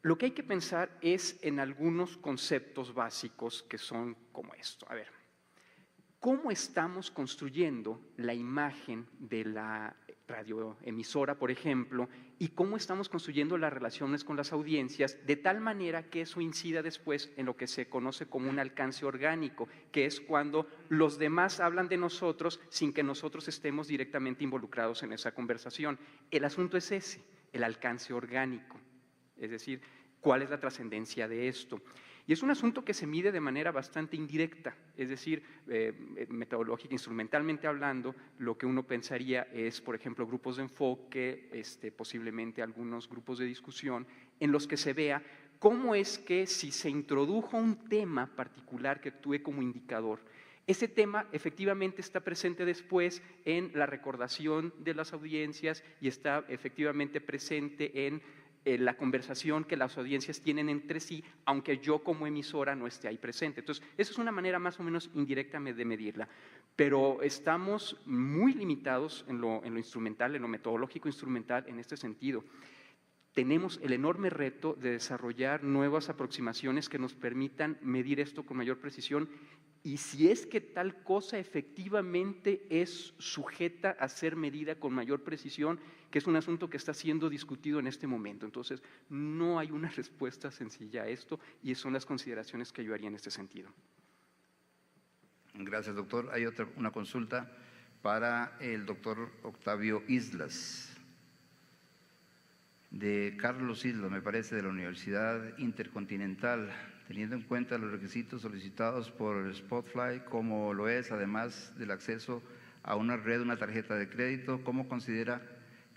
Lo que hay que pensar es en algunos conceptos básicos que son como esto. A ver, ¿cómo estamos construyendo la imagen de la radioemisora, por ejemplo, y cómo estamos construyendo las relaciones con las audiencias de tal manera que eso incida después en lo que se conoce como un alcance orgánico, que es cuando los demás hablan de nosotros sin que nosotros estemos directamente involucrados en esa conversación? El asunto es ese, el alcance orgánico. Es decir, ¿cuál es la trascendencia de esto? Y es un asunto que se mide de manera bastante indirecta, es decir, metodológica, instrumentalmente hablando, lo que uno pensaría es, por ejemplo, grupos de enfoque, posiblemente algunos grupos de discusión, en los que se vea cómo es que si se introdujo un tema particular que actúe como indicador, ese tema efectivamente está presente después en la recordación de las audiencias y está efectivamente presente en la conversación que las audiencias tienen entre sí, aunque yo como emisora no esté ahí presente. Entonces, esa es una manera más o menos indirecta de medirla. Pero estamos muy limitados en lo instrumental, en lo metodológico instrumental en este sentido. Tenemos el enorme reto de desarrollar nuevas aproximaciones que nos permitan medir esto con mayor precisión, y si es que tal cosa efectivamente es sujeta a ser medida con mayor precisión, que es un asunto que está siendo discutido en este momento. Entonces, no hay una respuesta sencilla a esto, y son las consideraciones que yo haría en este sentido. Gracias, doctor. Hay una consulta para el doctor Octavio Islas, de Carlos Islas, me parece, de la Universidad Intercontinental. Teniendo en cuenta los requisitos solicitados por Spotify, como lo es, además del acceso a una red, una tarjeta de crédito, ¿cómo considera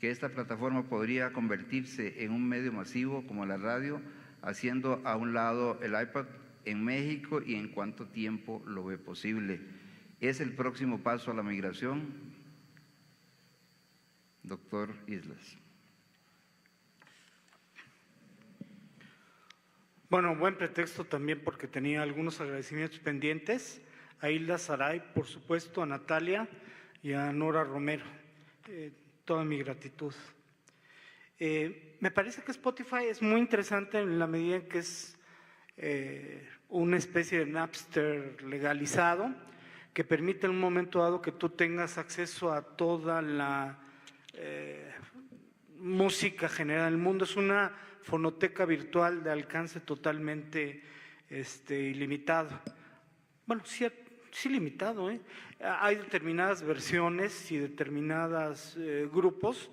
que esta plataforma podría convertirse en un medio masivo como la radio, haciendo a un lado el iPad en México, y en cuánto tiempo lo ve posible? ¿Es el próximo paso a la migración? Doctor Islas. Bueno, buen pretexto también porque tenía algunos agradecimientos pendientes a Hilda Saray, por supuesto, a Natalia y a Nora Romero. Toda mi gratitud. Me parece que Spotify es muy interesante en la medida en que es una especie de Napster legalizado, que permite en un momento dado que tú tengas acceso a toda la música general del mundo. Es una fonoteca virtual de alcance totalmente ilimitado. Bueno, sí limitado, ¿eh? Hay determinadas versiones y determinados grupos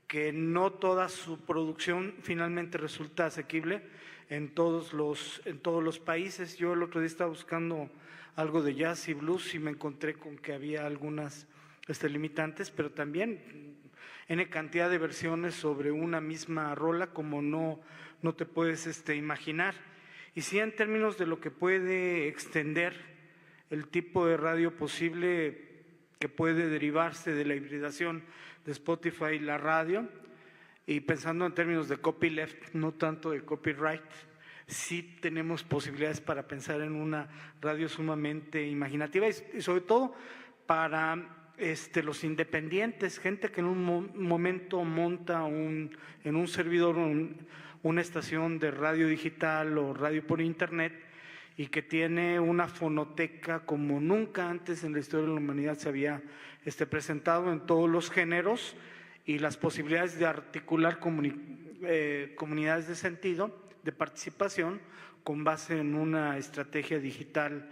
que no toda su producción finalmente resulta asequible en todos los países. Yo el otro día estaba buscando algo de jazz y blues y me encontré con que había algunas limitantes, pero también N cantidad de versiones sobre una misma rola, como no te puedes imaginar. Y sí, en términos de lo que puede extender el tipo de radio posible que puede derivarse de la hibridación de Spotify y la radio, y pensando en términos de copyleft, no tanto de copyright, sí tenemos posibilidades para pensar en una radio sumamente imaginativa y sobre todo para los independientes, gente que en un momento monta en un servidor una estación de radio digital o radio por internet y que tiene una fonoteca como nunca antes en la historia de la humanidad se había presentado en todos los géneros, y las posibilidades de articular comunidades de sentido, de participación, con base en una estrategia digital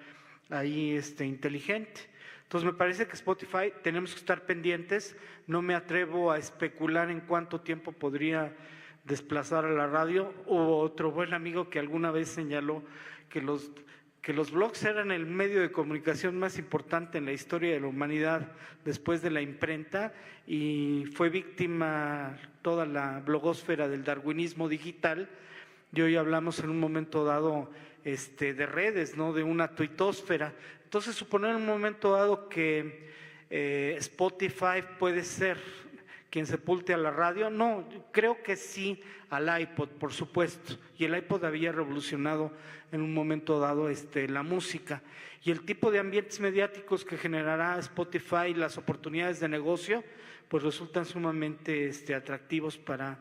ahí inteligente. Entonces me parece que Spotify tenemos que estar pendientes. No me atrevo a especular en cuánto tiempo podría desplazar a la radio. Hubo otro buen amigo que alguna vez señaló que los blogs eran el medio de comunicación más importante en la historia de la humanidad después de la imprenta, y fue víctima toda la blogósfera del darwinismo digital. Y hoy hablamos en un momento dado de redes, ¿no?, de una tuitósfera. Entonces, suponer en un momento dado que Spotify puede ser quien sepulte a la radio, no, creo que sí al iPod, por supuesto, y el iPod había revolucionado en un momento dado la música, y el tipo de ambientes mediáticos que generará Spotify, las oportunidades de negocio, pues resultan sumamente atractivos para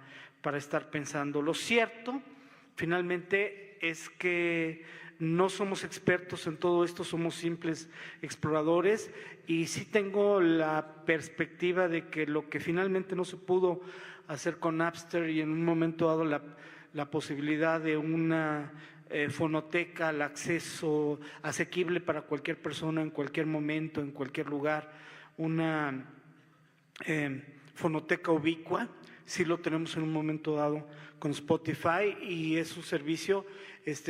estar pensando. Lo cierto, finalmente, es que no somos expertos en todo esto, somos simples exploradores, y sí tengo la perspectiva de que lo que finalmente no se pudo hacer con Napster, y en un momento dado la posibilidad de una fonoteca al acceso asequible para cualquier persona en cualquier momento, en cualquier lugar, una fonoteca ubicua, sí lo tenemos en un momento dado con Spotify, y es un servicio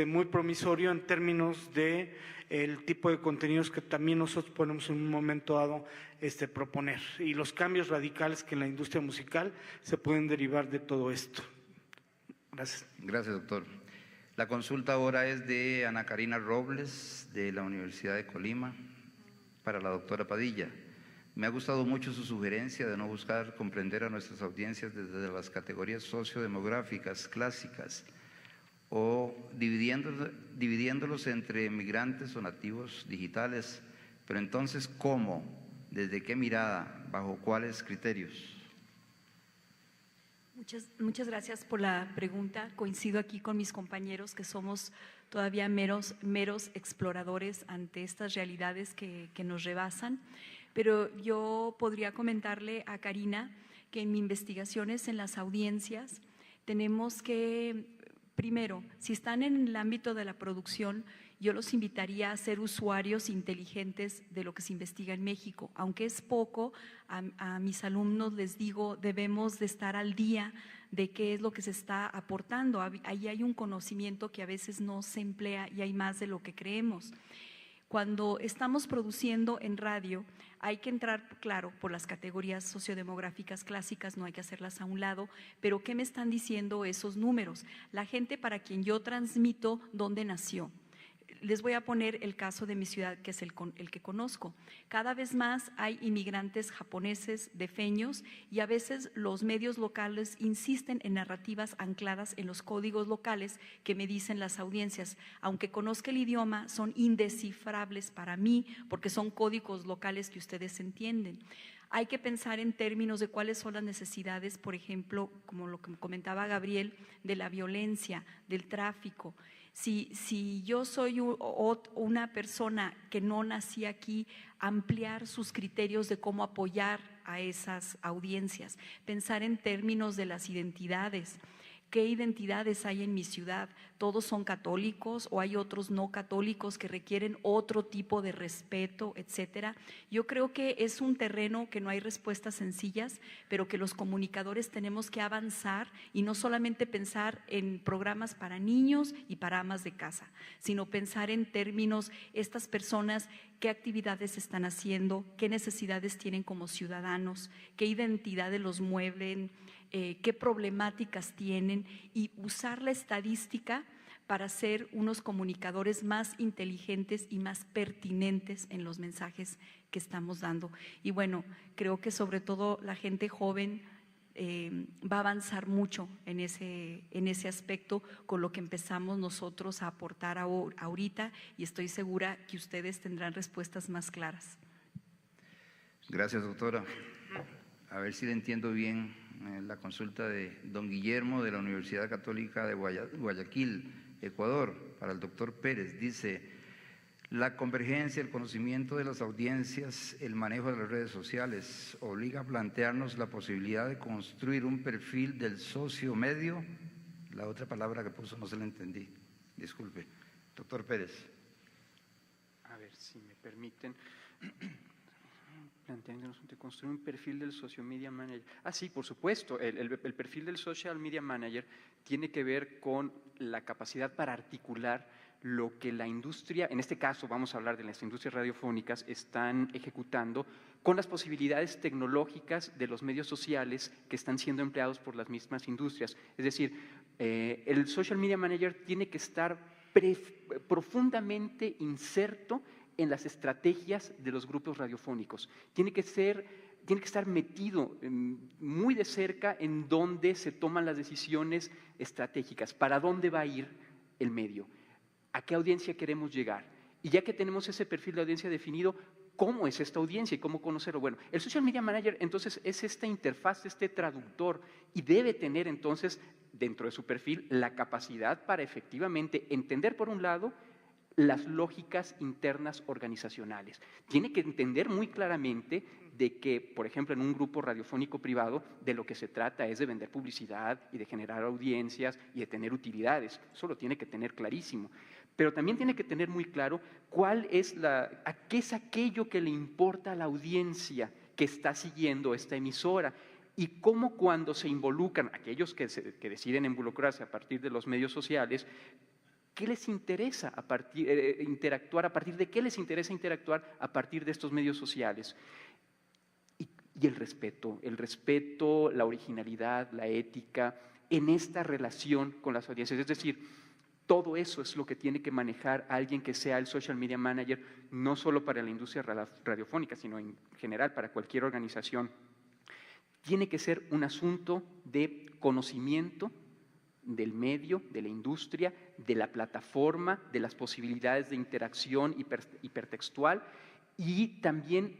muy promisorio en términos de el tipo de contenidos que también nosotros podemos en un momento dado proponer, y los cambios radicales que en la industria musical se pueden derivar de todo esto. Gracias. Gracias, doctor. La consulta ahora es de Ana Karina Robles, de la Universidad de Colima, para la doctora Padilla. Me ha gustado mucho su sugerencia de no buscar comprender a nuestras audiencias desde las categorías sociodemográficas clásicas o dividiéndolos entre migrantes o nativos digitales. Pero entonces, ¿cómo? ¿Desde qué mirada? ¿Bajo cuáles criterios? Muchas gracias por la pregunta. Coincido aquí con mis compañeros que somos todavía meros exploradores ante estas realidades que nos rebasan, pero yo podría comentarle a Karina que en mis investigaciones en las audiencias tenemos que, primero, si están en el ámbito de la producción, yo los invitaría a ser usuarios inteligentes de lo que se investiga en México. Aunque es poco, a mis alumnos les digo, debemos de estar al día de qué es lo que se está aportando. Ahí hay un conocimiento que a veces no se emplea y hay más de lo que creemos. Cuando estamos produciendo en radio, hay que entrar, claro, por las categorías sociodemográficas clásicas, no hay que hacerlas a un lado, pero ¿qué me están diciendo esos números? La gente para quien yo transmito, ¿dónde nació? Les voy a poner el caso de mi ciudad, que es el que conozco. Cada vez más hay inmigrantes japoneses, defeños, y a veces los medios locales insisten en narrativas ancladas en los códigos locales que me dicen las audiencias. Aunque conozca el idioma, son indescifrables para mí porque son códigos locales que ustedes entienden. Hay que pensar en términos de cuáles son las necesidades, por ejemplo, como lo que comentaba Gabriel, de la violencia, del tráfico. Si yo soy una persona que no nací aquí, ampliar sus criterios de cómo apoyar a esas audiencias, pensar en términos de las identidades. ¿Qué identidades hay en mi ciudad? ¿Todos son católicos o hay otros no católicos que requieren otro tipo de respeto, etcétera? Yo creo que es un terreno que no hay respuestas sencillas, pero que los comunicadores tenemos que avanzar y no solamente pensar en programas para niños y para amas de casa, sino pensar en términos, estas personas, qué actividades están haciendo, qué necesidades tienen como ciudadanos, qué identidades los mueven, qué problemáticas tienen, y usar la estadística para ser unos comunicadores más inteligentes y más pertinentes en los mensajes que estamos dando. Y bueno, creo que sobre todo la gente joven va a avanzar mucho en ese aspecto con lo que empezamos nosotros a aportar ahorita, y estoy segura que ustedes tendrán respuestas más claras. Gracias, doctora. A ver si le entiendo bien la consulta de don Guillermo de la Universidad Católica de Guayaquil, Ecuador, para el doctor Pérez. Dice: la convergencia, el conocimiento de las audiencias, el manejo de las redes sociales obliga a plantearnos la posibilidad de construir un perfil del socio medio. La otra palabra que puso no se la entendí, disculpe. Doctor Pérez. A ver si me permiten. Planteándonos de construir un perfil del social media manager. Sí, por supuesto, el perfil del social media manager tiene que ver con la capacidad para articular lo que la industria, en este caso vamos a hablar de las industrias radiofónicas, están ejecutando con las posibilidades tecnológicas de los medios sociales que están siendo empleados por las mismas industrias. Es decir, el social media manager tiene que estar profundamente inserto en las estrategias de los grupos radiofónicos. Tiene que estar metido muy de cerca en donde se toman las decisiones estratégicas, para dónde va a ir el medio, a qué audiencia queremos llegar. Y ya que tenemos ese perfil de audiencia definido, ¿cómo es esta audiencia y cómo conocerlo? Bueno, el Social Media Manager entonces es esta interfaz, este traductor, y debe tener entonces dentro de su perfil la capacidad para efectivamente entender, por un lado, las lógicas internas organizacionales. Tiene que entender muy claramente de que, por ejemplo, en un grupo radiofónico privado, de lo que se trata es de vender publicidad y de generar audiencias y de tener utilidades. Eso lo tiene que tener clarísimo. Pero también tiene que tener muy claro qué es aquello que le importa a la audiencia que está siguiendo esta emisora. Y cómo, cuando se involucran aquellos que deciden involucrarse a partir de los medios sociales, ¿qué les interesa interactuar? ¿A partir de qué les interesa interactuar a partir de estos medios sociales? Y el respeto, la originalidad, la ética en esta relación con las audiencias. Es decir, Todo eso es lo que tiene que manejar alguien que sea el social media manager, no solo para la industria radiofónica, sino en general para cualquier organización. Tiene que ser un asunto de conocimiento del medio, de la industria, de la plataforma, de las posibilidades de interacción hipertextual y también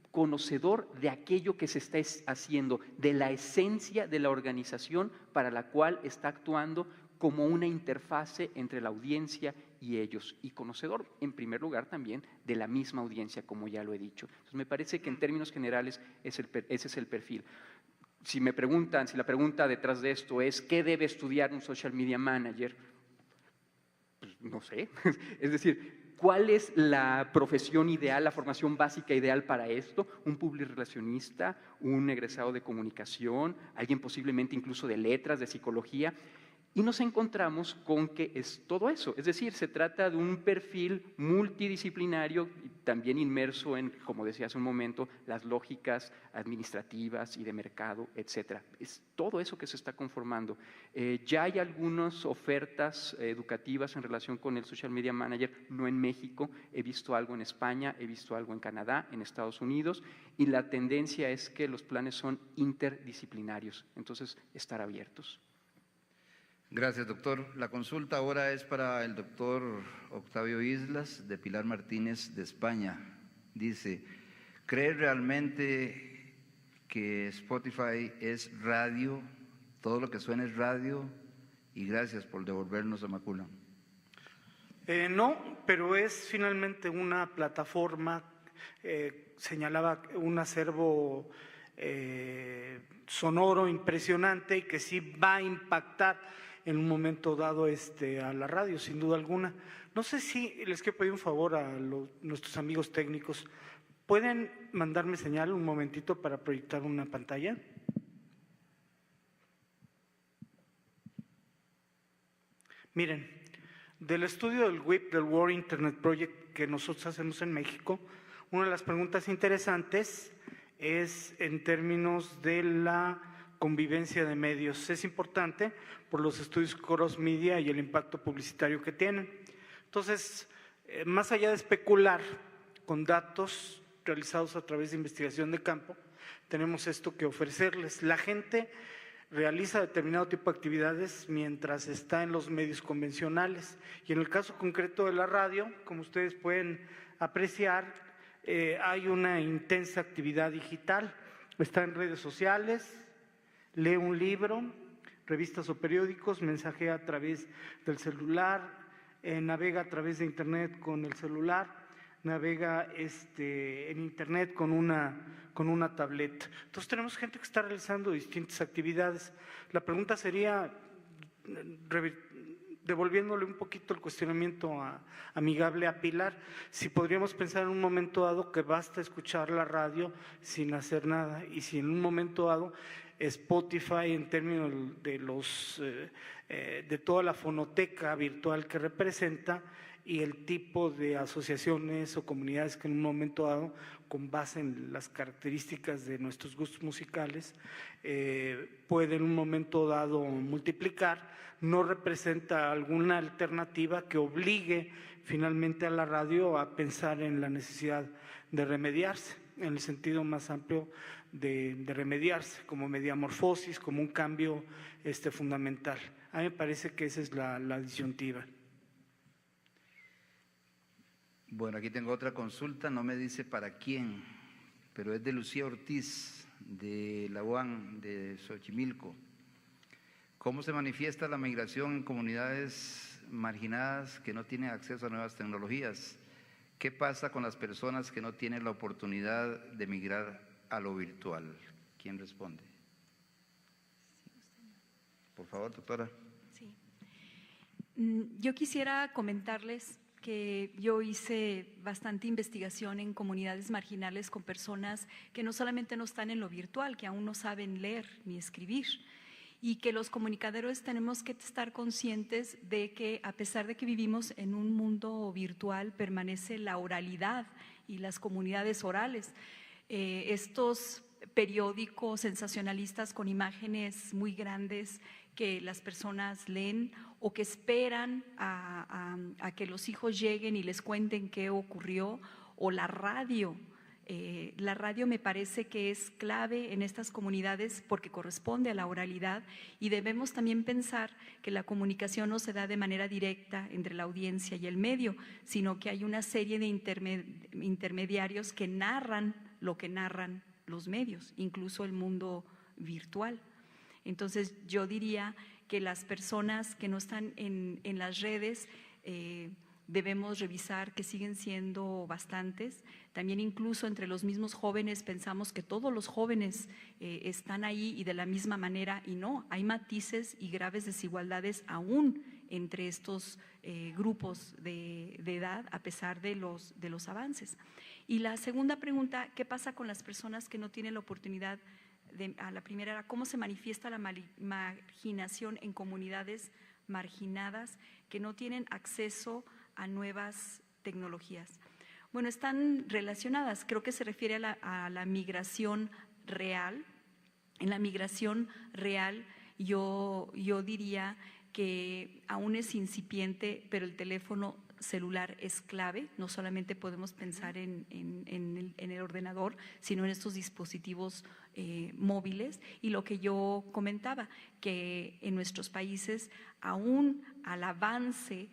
conocedor de aquello que se está haciendo, de la esencia de la organización para la cual está actuando como una interfase entre la audiencia y ellos, y conocedor en primer lugar también de la misma audiencia, como ya lo he dicho. Entonces me parece que en términos generales ese es el perfil. Si me preguntan, si la pregunta detrás de esto es ¿qué debe estudiar un social media manager? Pues no sé, es decir, ¿cuál es la profesión ideal, la formación básica ideal para esto? Un publirelacionista, un egresado de comunicación, alguien posiblemente incluso de letras, de psicología. Y nos encontramos con que es todo eso, es decir, se trata de un perfil multidisciplinario, también inmerso en, como decía hace un momento, las lógicas administrativas y de mercado, etcétera. Es todo eso que se está conformando. Ya hay algunas ofertas educativas en relación con el Social Media Manager, no en México, he visto algo en España, he visto algo en Canadá, en Estados Unidos, y la tendencia es que los planes son interdisciplinarios, entonces estar abiertos. Gracias, doctor. La consulta ahora es para el doctor Octavio Islas, de Pilar Martínez, de España. Dice, ¿cree realmente que Spotify es radio? ¿Todo lo que suena es radio? Y gracias por devolvernos a Macula. No, pero es finalmente una plataforma, señalaba un acervo sonoro impresionante y que sí va a impactar en un momento dado a la radio, sin duda alguna. No sé si les quiero pedir un favor a nuestros amigos técnicos. ¿Pueden mandarme señal un momentito para proyectar una pantalla? Miren, del estudio del WIP, del World Internet Project, que nosotros hacemos en México, una de las preguntas interesantes es en términos de la convivencia de medios. Es importante por los estudios cross media y el impacto publicitario que tienen. Entonces, más allá de especular con datos realizados a través de investigación de campo, tenemos esto que ofrecerles. La gente realiza determinado tipo de actividades mientras está en los medios convencionales, y en el caso concreto de la radio, como ustedes pueden apreciar, hay una intensa actividad digital. Está en redes sociales, lee un libro, revistas o periódicos, mensajea a través del celular, navega a través de internet con el celular, navega en internet con una tableta. Entonces tenemos gente que está realizando distintas actividades. La pregunta sería, devolviéndole un poquito el cuestionamiento amigable a Pilar, si podríamos pensar en un momento dado que basta escuchar la radio sin hacer nada, y si en un momento dado Spotify, en términos de toda la fonoteca virtual que representa y el tipo de asociaciones o comunidades que en un momento dado, con base en las características de nuestros gustos musicales, puede en un momento dado multiplicar, no representa alguna alternativa que obligue finalmente a la radio a pensar en la necesidad de remediarse, en el sentido más amplio de remediarse, como mediamorfosis, como un cambio fundamental. A mí me parece que esa es la disyuntiva. Bueno, aquí tengo otra consulta, no me dice para quién, pero es de Lucía Ortiz, de la UAM, de Xochimilco. ¿Cómo se manifiesta la migración en comunidades marginadas que no tienen acceso a nuevas tecnologías? ¿Qué pasa con las personas que no tienen la oportunidad de migrar a lo virtual? ¿Quién responde? Por favor, doctora. Sí. Yo quisiera comentarles que yo hice bastante investigación en comunidades marginales con personas que no solamente no están en lo virtual, que aún no saben leer ni escribir, y que los comunicadores tenemos que estar conscientes de que a pesar de que vivimos en un mundo virtual, permanece la oralidad y las comunidades orales. Estos periódicos sensacionalistas con imágenes muy grandes que las personas leen o que esperan a que los hijos lleguen y les cuenten qué ocurrió, o la radio. La radio me parece que es clave en estas comunidades porque corresponde a la oralidad, y debemos también pensar que la comunicación no se da de manera directa entre la audiencia y el medio, sino que hay una serie de intermediarios que narran lo que narran los medios, incluso el mundo virtual. Entonces yo diría que las personas que no están en las redes debemos revisar que siguen siendo bastantes. También incluso entre los mismos jóvenes pensamos que todos los jóvenes están ahí y de la misma manera, y no, hay matices y graves desigualdades aún entre estos grupos de edad a pesar de los avances. Y la segunda pregunta, ¿qué pasa con las personas que no tienen la oportunidad a la primera era cómo se manifiesta la marginación en comunidades marginadas que no tienen acceso a nuevas tecnologías? Bueno, están relacionadas, creo que se refiere a la migración real. En la migración real yo diría que aún es incipiente, pero el teléfono celular es clave. No solamente podemos pensar en el ordenador, sino en estos dispositivos móviles. Y lo que yo comentaba, que en nuestros países aún al avance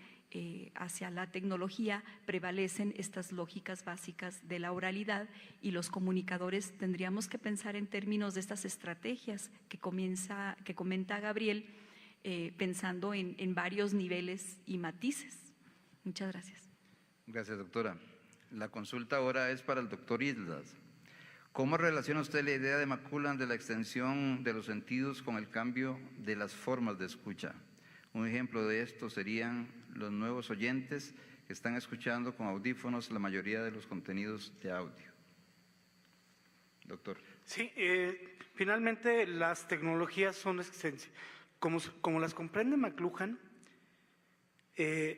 hacia la tecnología prevalecen estas lógicas básicas de la oralidad, y los comunicadores tendríamos que pensar en términos de estas estrategias que comenta Gabriel, pensando en varios niveles y matices. Muchas gracias. Gracias, doctora. La consulta ahora es para el doctor Islas. ¿Cómo relaciona usted la idea de McCulloch de la extensión de los sentidos con el cambio de las formas de escucha? Un ejemplo de esto serían los nuevos oyentes que están escuchando con audífonos la mayoría de los contenidos de audio. Doctor. Sí, finalmente las tecnologías son como las comprende McLuhan,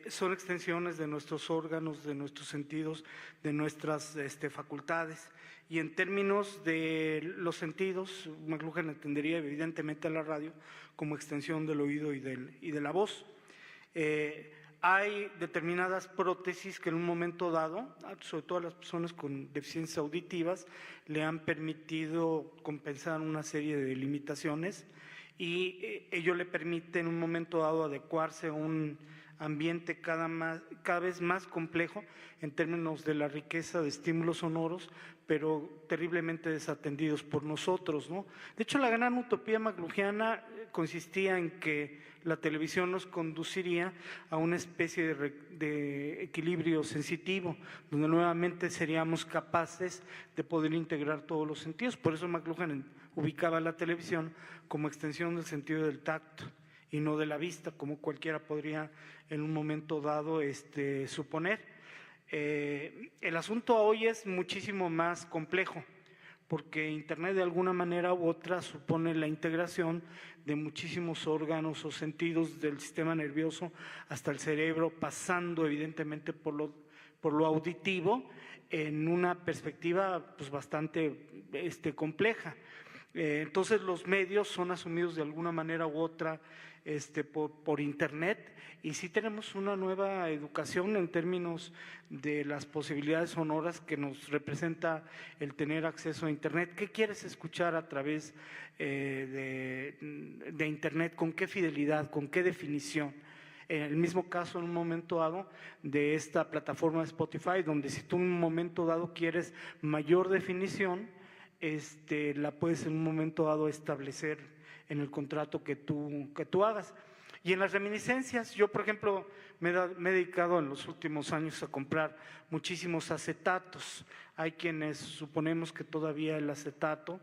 son extensiones de nuestros órganos, de nuestros sentidos, de nuestras facultades. Y en términos de los sentidos, McLuhan entendería evidentemente a la radio como extensión del oído y de la voz. Hay determinadas prótesis que en un momento dado, sobre todo a las personas con deficiencias auditivas, le han permitido compensar una serie de limitaciones, y ello le permite en un momento dado adecuarse a un ambiente cada vez más complejo en términos de la riqueza de estímulos sonoros, pero terriblemente desatendidos por nosotros, ¿no? De hecho, la gran utopía McLuhiana consistía en que la televisión nos conduciría a una especie de equilibrio sensitivo, donde nuevamente seríamos capaces de poder integrar todos los sentidos. Por eso McLuhan ubicaba la televisión como extensión del sentido del tacto y no de la vista, como cualquiera podría en un momento dado suponer. El asunto hoy es muchísimo más complejo, porque Internet de alguna manera u otra supone la integración de muchísimos órganos o sentidos del sistema nervioso hasta el cerebro, pasando evidentemente por lo auditivo en una perspectiva pues bastante compleja. Entonces los medios son asumidos de alguna manera u otra por Internet, y sí tenemos una nueva educación en términos de las posibilidades sonoras que nos representa el tener acceso a Internet. ¿Qué quieres escuchar a través de Internet? ¿Con qué fidelidad? ¿Con qué definición? En el mismo caso, en un momento dado, de esta plataforma de Spotify, donde si tú en un momento dado quieres mayor definición, la puedes en un momento dado establecer en el contrato que tú hagas. Y en las reminiscencias, yo por ejemplo me he dedicado en los últimos años a comprar muchísimos acetatos. Hay quienes suponemos que todavía el acetato,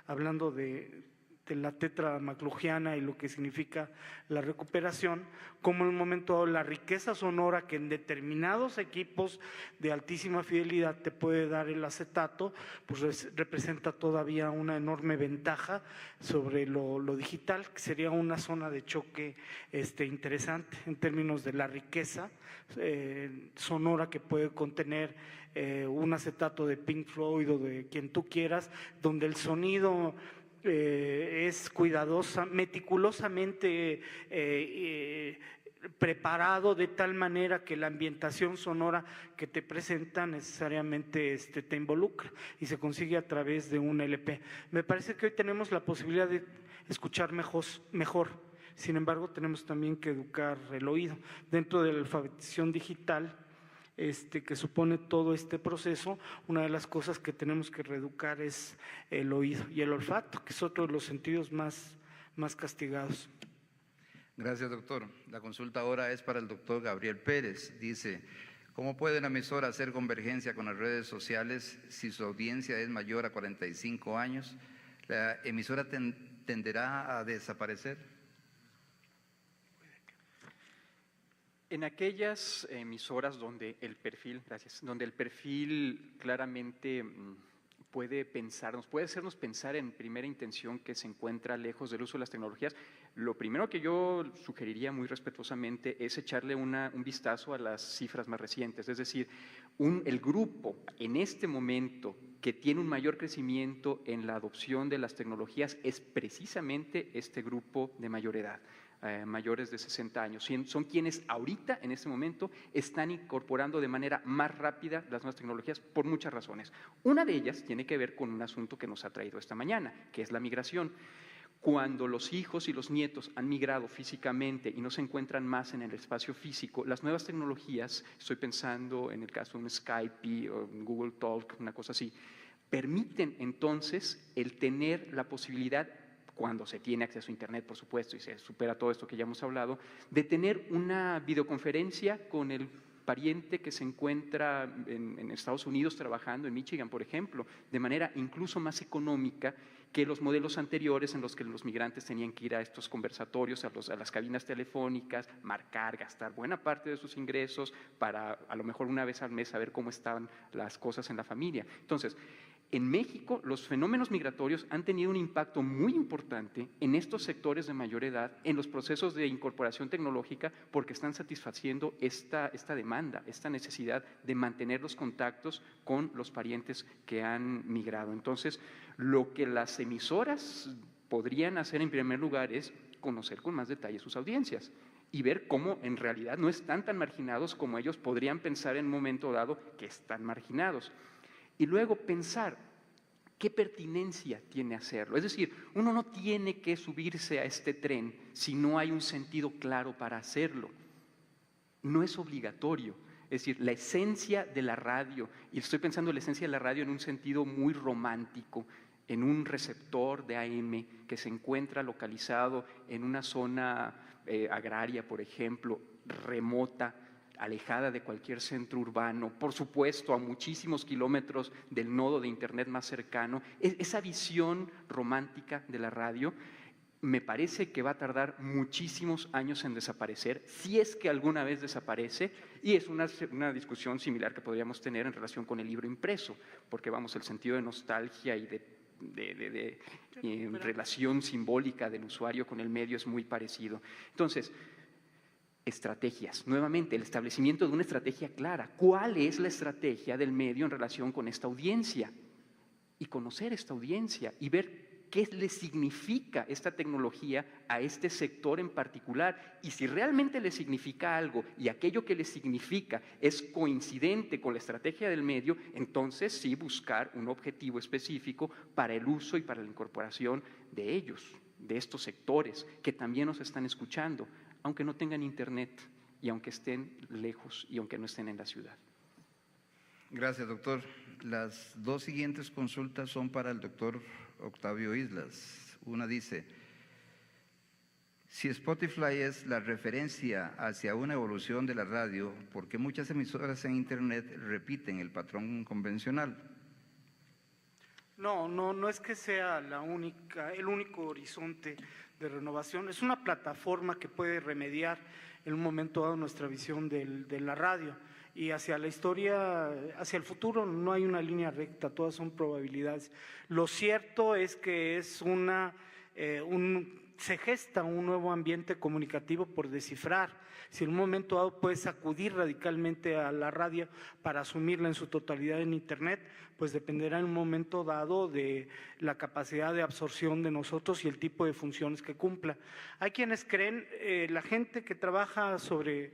hablando de la tetra McLuhiana y lo que significa la recuperación, como en un momento dado la riqueza sonora que en determinados equipos de altísima fidelidad te puede dar el acetato, pues representa todavía una enorme ventaja sobre lo digital, que sería una zona de choque interesante en términos de la riqueza sonora que puede contener un acetato de Pink Floyd o de quien tú quieras, donde el sonido es meticulosamente preparado de tal manera que la ambientación sonora que te presenta necesariamente te involucra y se consigue a través de un LP. Me parece que hoy tenemos la posibilidad de escuchar mejor. Sin embargo, tenemos también que educar el oído. Dentro de la alfabetización digital, que supone todo este proceso, una de las cosas que tenemos que reeducar es el oído y el olfato, que es otro de los sentidos más castigados. Gracias, doctor. La consulta ahora es para el doctor Gabriel Pérez. Dice, ¿cómo puede una emisora hacer convergencia con las redes sociales si su audiencia es mayor a 45 años? ¿La emisora tenderá a desaparecer? En aquellas emisoras donde el perfil, claramente puede hacernos pensar en primera intención que se encuentra lejos del uso de las tecnologías, lo primero que yo sugeriría muy respetuosamente es echarle un vistazo a las cifras más recientes, es decir, el grupo en este momento que tiene un mayor crecimiento en la adopción de las tecnologías es precisamente este grupo de mayor edad. Mayores de 60 años. Son quienes ahorita, en este momento, están incorporando de manera más rápida las nuevas tecnologías por muchas razones. Una de ellas tiene que ver con un asunto que nos ha traído esta mañana, que es la migración. Cuando los hijos y los nietos han migrado físicamente y no se encuentran más en el espacio físico, las nuevas tecnologías, estoy pensando en el caso de un Skype o un Google Talk, una cosa así, permiten entonces el tener la posibilidad, cuando se tiene acceso a Internet, por supuesto, y se supera todo esto que ya hemos hablado, de tener una videoconferencia con el pariente que se encuentra en Estados Unidos trabajando, en Michigan, por ejemplo, de manera incluso más económica que los modelos anteriores en los que los migrantes tenían que ir a estos conversatorios, a las cabinas telefónicas, marcar, gastar buena parte de sus ingresos para a lo mejor una vez al mes saber cómo estaban las cosas en la familia. Entonces, en México, los fenómenos migratorios han tenido un impacto muy importante en estos sectores de mayor edad, en los procesos de incorporación tecnológica, porque están satisfaciendo esta demanda, esta necesidad de mantener los contactos con los parientes que han migrado. Entonces, lo que las emisoras podrían hacer en primer lugar es conocer con más detalle sus audiencias y ver cómo en realidad no están tan marginados como ellos podrían pensar en un momento dado que están marginados. Y luego pensar qué pertinencia tiene hacerlo. Es decir, uno no tiene que subirse a este tren si no hay un sentido claro para hacerlo. No es obligatorio. Es decir, la esencia de la radio, y estoy pensando en la esencia de la radio en un sentido muy romántico, en un receptor de AM que se encuentra localizado en una zona agraria, por ejemplo, remota, alejada de cualquier centro urbano, por supuesto a muchísimos kilómetros del nodo de Internet más cercano. Esa visión romántica de la radio me parece que va a tardar muchísimos años en desaparecer, si es que alguna vez desaparece, y es una discusión similar que podríamos tener en relación con el libro impreso, porque vamos, el sentido de nostalgia y de relación simbólica del usuario con el medio es muy parecido. Entonces, estrategias, nuevamente el establecimiento de una estrategia clara. ¿Cuál es la estrategia del medio en relación con esta audiencia? Y conocer esta audiencia y ver qué le significa esta tecnología a este sector en particular, y si realmente le significa algo y aquello que le significa es coincidente con la estrategia del medio, entonces sí buscar un objetivo específico para el uso y para la incorporación de ellos, de estos sectores que también nos están escuchando, aunque no tengan Internet y aunque estén lejos y aunque no estén en la ciudad. Gracias, doctor. Las dos siguientes consultas son para el doctor Octavio Islas. Una dice, si Spotify es la referencia hacia una evolución de la radio, ¿por qué muchas emisoras en Internet repiten el patrón convencional? No es que sea el único horizonte de renovación. Es una plataforma que puede remediar en un momento dado nuestra visión de la radio. Y hacia la historia, hacia el futuro, no hay una línea recta, todas son probabilidades. Lo cierto es que es un se gesta un nuevo ambiente comunicativo por descifrar. Si en un momento dado puedes sacudir radicalmente a la radio para asumirla en su totalidad en Internet, pues dependerá en un momento dado de la capacidad de absorción de nosotros y el tipo de funciones que cumpla. Hay quienes creen, la gente que trabaja sobre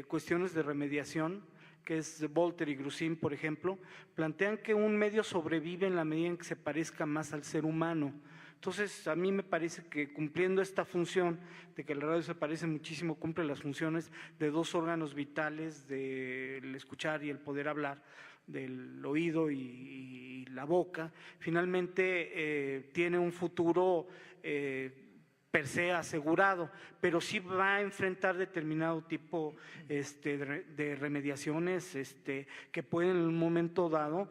cuestiones de remediación, que es Volter y Grusin, por ejemplo, plantean que un medio sobrevive en la medida en que se parezca más al ser humano. Entonces, a mí me parece que cumpliendo esta función de que la radio se parece muchísimo, cumple las funciones de dos órganos vitales, del escuchar y el poder hablar, del oído y la boca, finalmente tiene un futuro per se asegurado, pero sí va a enfrentar determinado tipo de remediaciones que pueden en un momento dado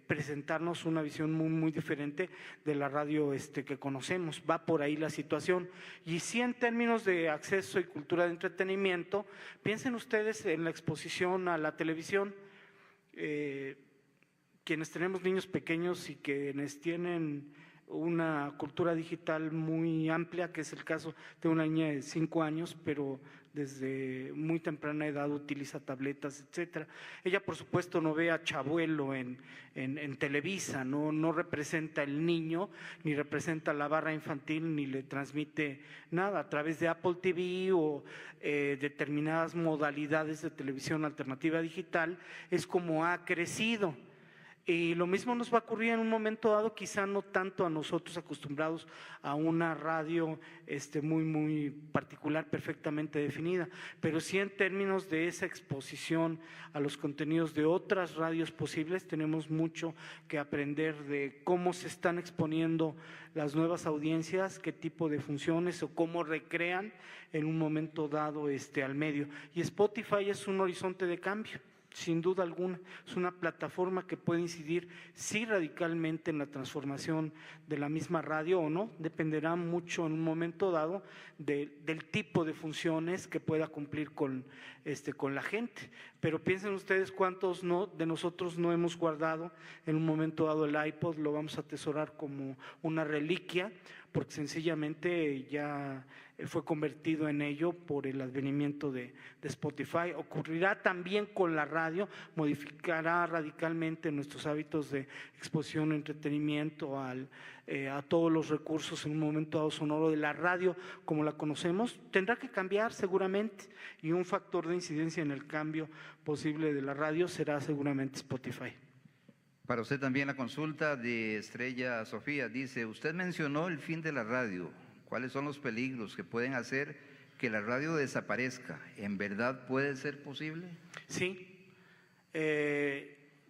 presentarnos una visión muy diferente de la radio que conocemos. Va por ahí la situación. Y sí, en términos de acceso y cultura de entretenimiento, piensen ustedes en la exposición a la televisión. Quienes tenemos niños pequeños y quienes tienen una cultura digital muy amplia, que es el caso de una niña de 5 años, pero desde muy temprana edad utiliza tabletas, etcétera. Ella, por supuesto, no ve a Chabuelo en Televisa, no representa el niño, ni representa la barra infantil, ni le transmite nada. A través de Apple TV o determinadas modalidades de televisión alternativa digital, es como ha crecido. Y lo mismo nos va a ocurrir en un momento dado, quizá no tanto a nosotros acostumbrados a una radio muy particular, perfectamente definida, pero sí en términos de esa exposición a los contenidos de otras radios posibles. Tenemos mucho que aprender de cómo se están exponiendo las nuevas audiencias, qué tipo de funciones o cómo recrean en un momento dado al medio. Y Spotify es un horizonte de cambio. Sin duda alguna, es una plataforma que puede incidir sí radicalmente en la transformación de la misma radio o no, dependerá mucho en un momento dado del tipo de funciones que pueda cumplir con la gente. Pero piensen ustedes cuántos de nosotros no hemos guardado en un momento dado el iPod, lo vamos a atesorar como una reliquia, porque sencillamente ya fue convertido en ello por el advenimiento de Spotify. Ocurrirá también con la radio, modificará radicalmente nuestros hábitos de exposición, entretenimiento, a todos los recursos en un momento dado sonoro de la radio como la conocemos. Tendrá que cambiar seguramente, y un factor de incidencia en el cambio posible de la radio será seguramente Spotify. Para usted también la consulta de Estrella Sofía. Dice, usted mencionó el fin de la radio. ¿Cuáles son los peligros que pueden hacer que la radio desaparezca? ¿En verdad puede ser posible? Sí.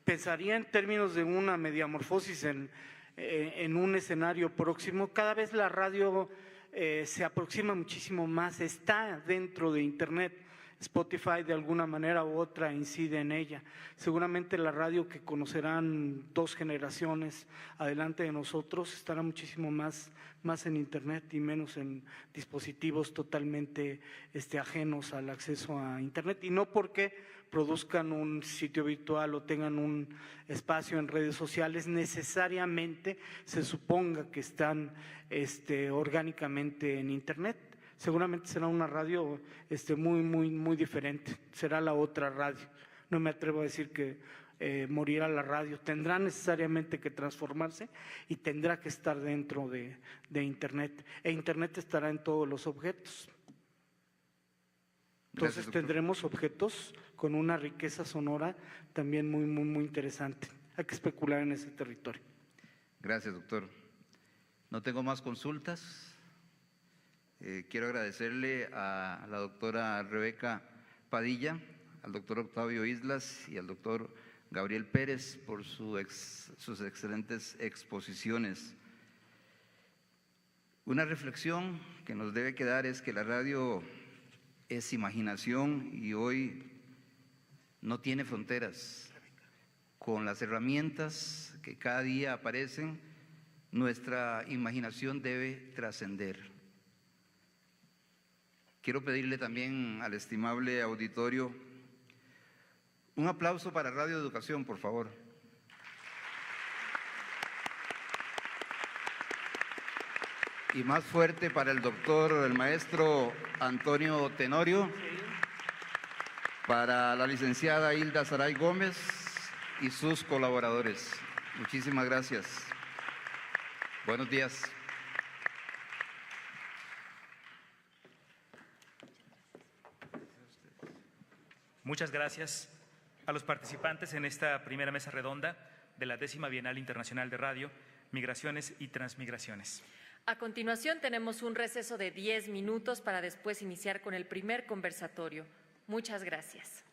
Pensaría en términos de una mediamorfosis en un escenario próximo. Cada vez la radio se aproxima muchísimo más, está dentro de Internet. Spotify de alguna manera u otra incide en ella. Seguramente la radio que conocerán 2 generaciones adelante de nosotros estará muchísimo más en Internet y menos en dispositivos totalmente ajenos al acceso a Internet, y no porque produzcan un sitio virtual o tengan un espacio en redes sociales necesariamente se suponga que están orgánicamente en Internet. Seguramente será una radio muy diferente, será la otra radio. No me atrevo a decir que morirá la radio, tendrá necesariamente que transformarse y tendrá que estar dentro de Internet, e Internet estará en todos los objetos. Entonces tendremos objetos con una riqueza sonora también muy interesante. Hay que especular en ese territorio. Gracias, doctor. No tengo más consultas. Quiero agradecerle a la doctora Rebeca Padilla, al doctor Octavio Islas y al doctor Gabriel Pérez por sus excelentes exposiciones. Una reflexión que nos debe quedar es que la radio es imaginación y hoy no tiene fronteras. Con las herramientas que cada día aparecen, nuestra imaginación debe trascender. Quiero pedirle también al estimable auditorio un aplauso para Radio Educación, por favor. Y más fuerte para el doctor, el maestro Antonio Tenorio, para la licenciada Hilda Saray Gómez y sus colaboradores. Muchísimas gracias. Buenos días. Muchas gracias a los participantes en esta primera mesa redonda de la 10ª Bienal Internacional de Radio, Migraciones y Transmigraciones. A continuación tenemos un receso de 10 minutos para después iniciar con el primer conversatorio. Muchas gracias.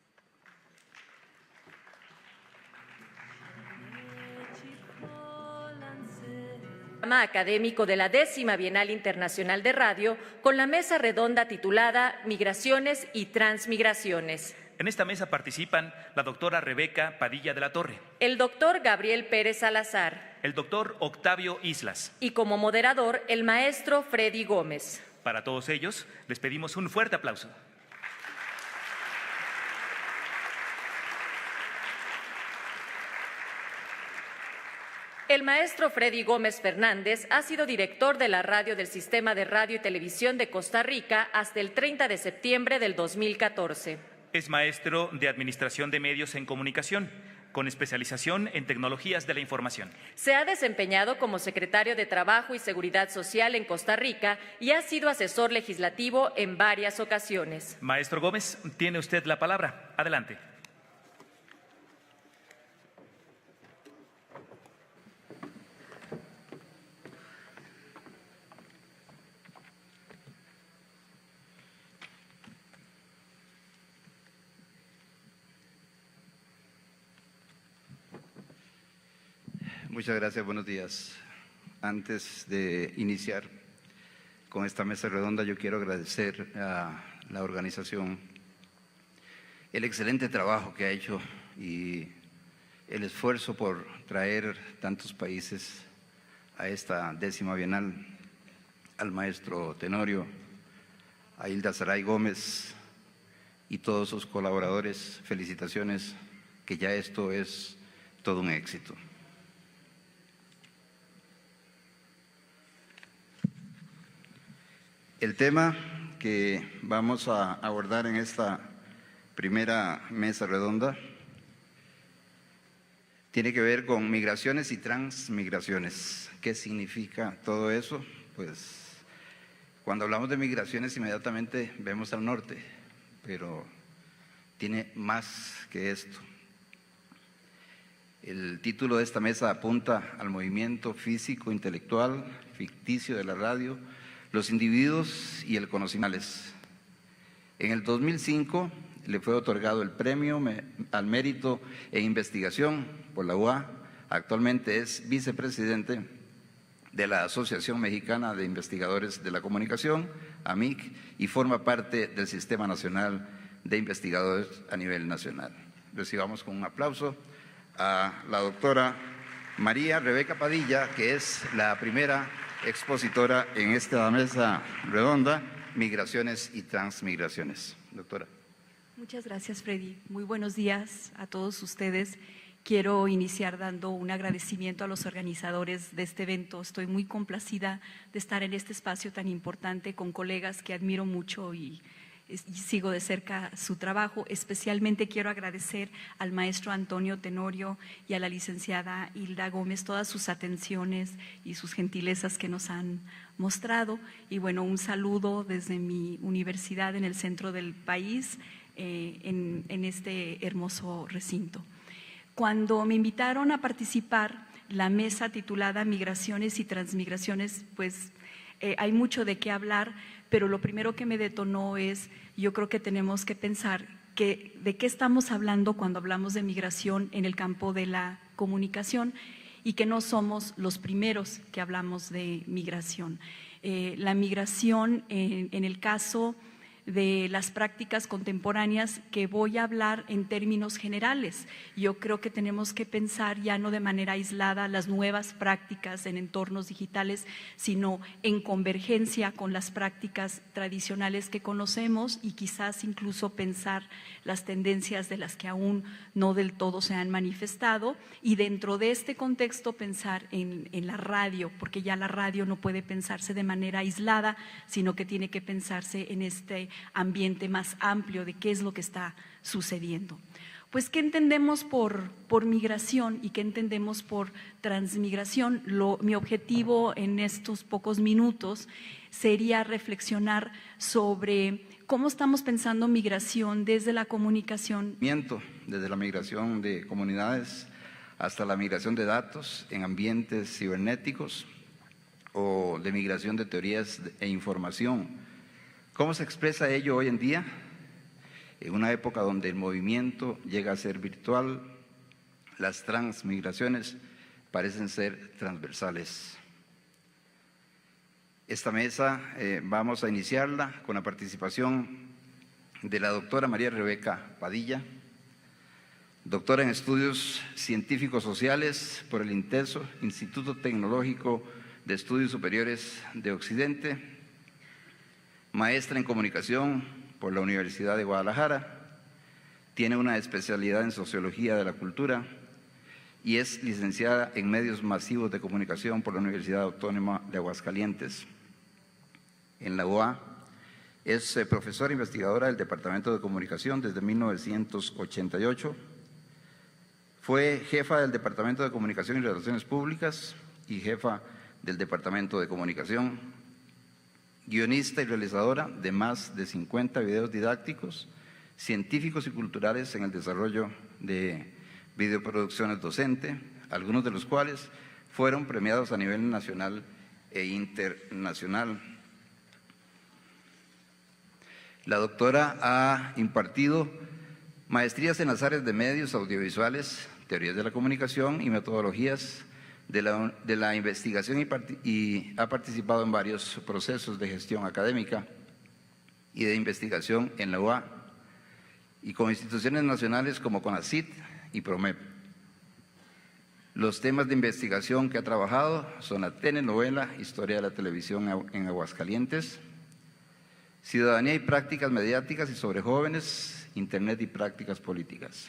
Programa académico de la 10ª Bienal Internacional de Radio con la mesa redonda titulada Migraciones y Transmigraciones. En esta mesa participan la doctora Rebeca Padilla de la Torre, El doctor Gabriel Pérez Salazar el doctor Octavio Islas. y como moderador el maestro Freddy Gómez. Para todos ellos, les pedimos un fuerte aplauso. El maestro Freddy Gómez Fernández ha sido director de la radio del Sistema de Radio y Televisión de Costa Rica hasta el 30 de septiembre del 2014. Es maestro de Administración de Medios en Comunicación, con especialización en Tecnologías de la Información. Se ha desempeñado como secretario de Trabajo y Seguridad Social en Costa Rica y ha sido asesor legislativo en varias ocasiones. Maestro Gómez, tiene usted la palabra. Adelante. Muchas gracias, buenos días. Antes de iniciar con esta mesa redonda, yo quiero agradecer a la organización el excelente trabajo que ha hecho y el esfuerzo por traer tantos países a esta 10ª Bienal, al maestro Tenorio, a Hilda Saray Gómez y todos sus colaboradores. Felicitaciones, que ya esto es todo un éxito. El tema que vamos a abordar en esta primera mesa redonda tiene que ver con migraciones y transmigraciones. ¿Qué significa todo eso? Pues cuando hablamos de migraciones inmediatamente vemos al norte, pero tiene más que esto. El título de esta mesa apunta al movimiento físico, intelectual, ficticio de la radio, los individuos y el conocimiento. En el 2005 le fue otorgado el Premio al Mérito en Investigación por la UA. Actualmente es vicepresidente de la Asociación Mexicana de Investigadores de la Comunicación, AMIC, y forma parte del Sistema Nacional de Investigadores a nivel nacional. Recibamos con un aplauso a la doctora María Rebeca Padilla, que es la primera expositora en esta mesa redonda, Migraciones y Transmigraciones. Doctora. Muchas gracias, Freddy. Muy buenos días a todos ustedes. Quiero iniciar dando un agradecimiento a los organizadores de este evento. Estoy muy complacida de estar en este espacio tan importante con colegas que admiro mucho y sigo de cerca su trabajo. Especialmente quiero agradecer al maestro Antonio Tenorio y a la licenciada Hilda Gómez todas sus atenciones y sus gentilezas que nos han mostrado. Y bueno, un saludo desde mi universidad en el centro del país, en este hermoso recinto. Cuando me invitaron a participar la mesa titulada Migraciones y Transmigraciones, pues hay mucho de qué hablar, pero lo primero que me detonó es, yo creo que tenemos que pensar de qué estamos hablando cuando hablamos de migración en el campo de la comunicación y que no somos los primeros que hablamos de migración. La migración, en el caso de las prácticas contemporáneas que voy a hablar en términos generales. Yo creo que tenemos que pensar ya no de manera aislada las nuevas prácticas en entornos digitales, sino en convergencia con las prácticas tradicionales que conocemos y quizás incluso pensar las tendencias de las que aún no del todo se han manifestado, y dentro de este contexto pensar en la radio, porque ya la radio no puede pensarse de manera aislada, sino que tiene que pensarse en este ambiente más amplio de qué es lo que está sucediendo. Pues, ¿qué entendemos por migración y qué entendemos por transmigración? Mi objetivo en estos pocos minutos sería reflexionar sobre cómo estamos pensando migración desde la comunicación. Desde la migración de comunidades hasta la migración de datos en ambientes cibernéticos o de migración de teorías e información. ¿Cómo se expresa ello hoy en día? En una época donde el movimiento llega a ser virtual, las transmigraciones parecen ser transversales. Esta mesa vamos a iniciarla con la participación de la doctora María Rebeca Padilla, doctora en Estudios Científicos Sociales por el INTESO, Instituto Tecnológico de Estudios Superiores de Occidente, maestra en Comunicación por la Universidad de Guadalajara, tiene una especialidad en Sociología de la Cultura y es licenciada en Medios Masivos de Comunicación por la Universidad Autónoma de Aguascalientes. En la UA es profesora investigadora del Departamento de Comunicación desde 1988. Fue jefa del Departamento de Comunicación y Relaciones Públicas y jefa del Departamento de Comunicación, guionista y realizadora de más de 50 videos didácticos, científicos y culturales en el desarrollo de videoproducciones docente, algunos de los cuales fueron premiados a nivel nacional e internacional. La doctora ha impartido maestrías en las áreas de medios audiovisuales, teorías de la comunicación y metodologías de la investigación y ha participado en varios procesos de gestión académica y de investigación en la UA y con instituciones nacionales como CONACYT y PROMEP. Los temas de investigación que ha trabajado son la telenovela Historia de la Televisión en Aguascalientes, Ciudadanía y Prácticas Mediáticas y sobre Jóvenes, Internet y Prácticas Políticas.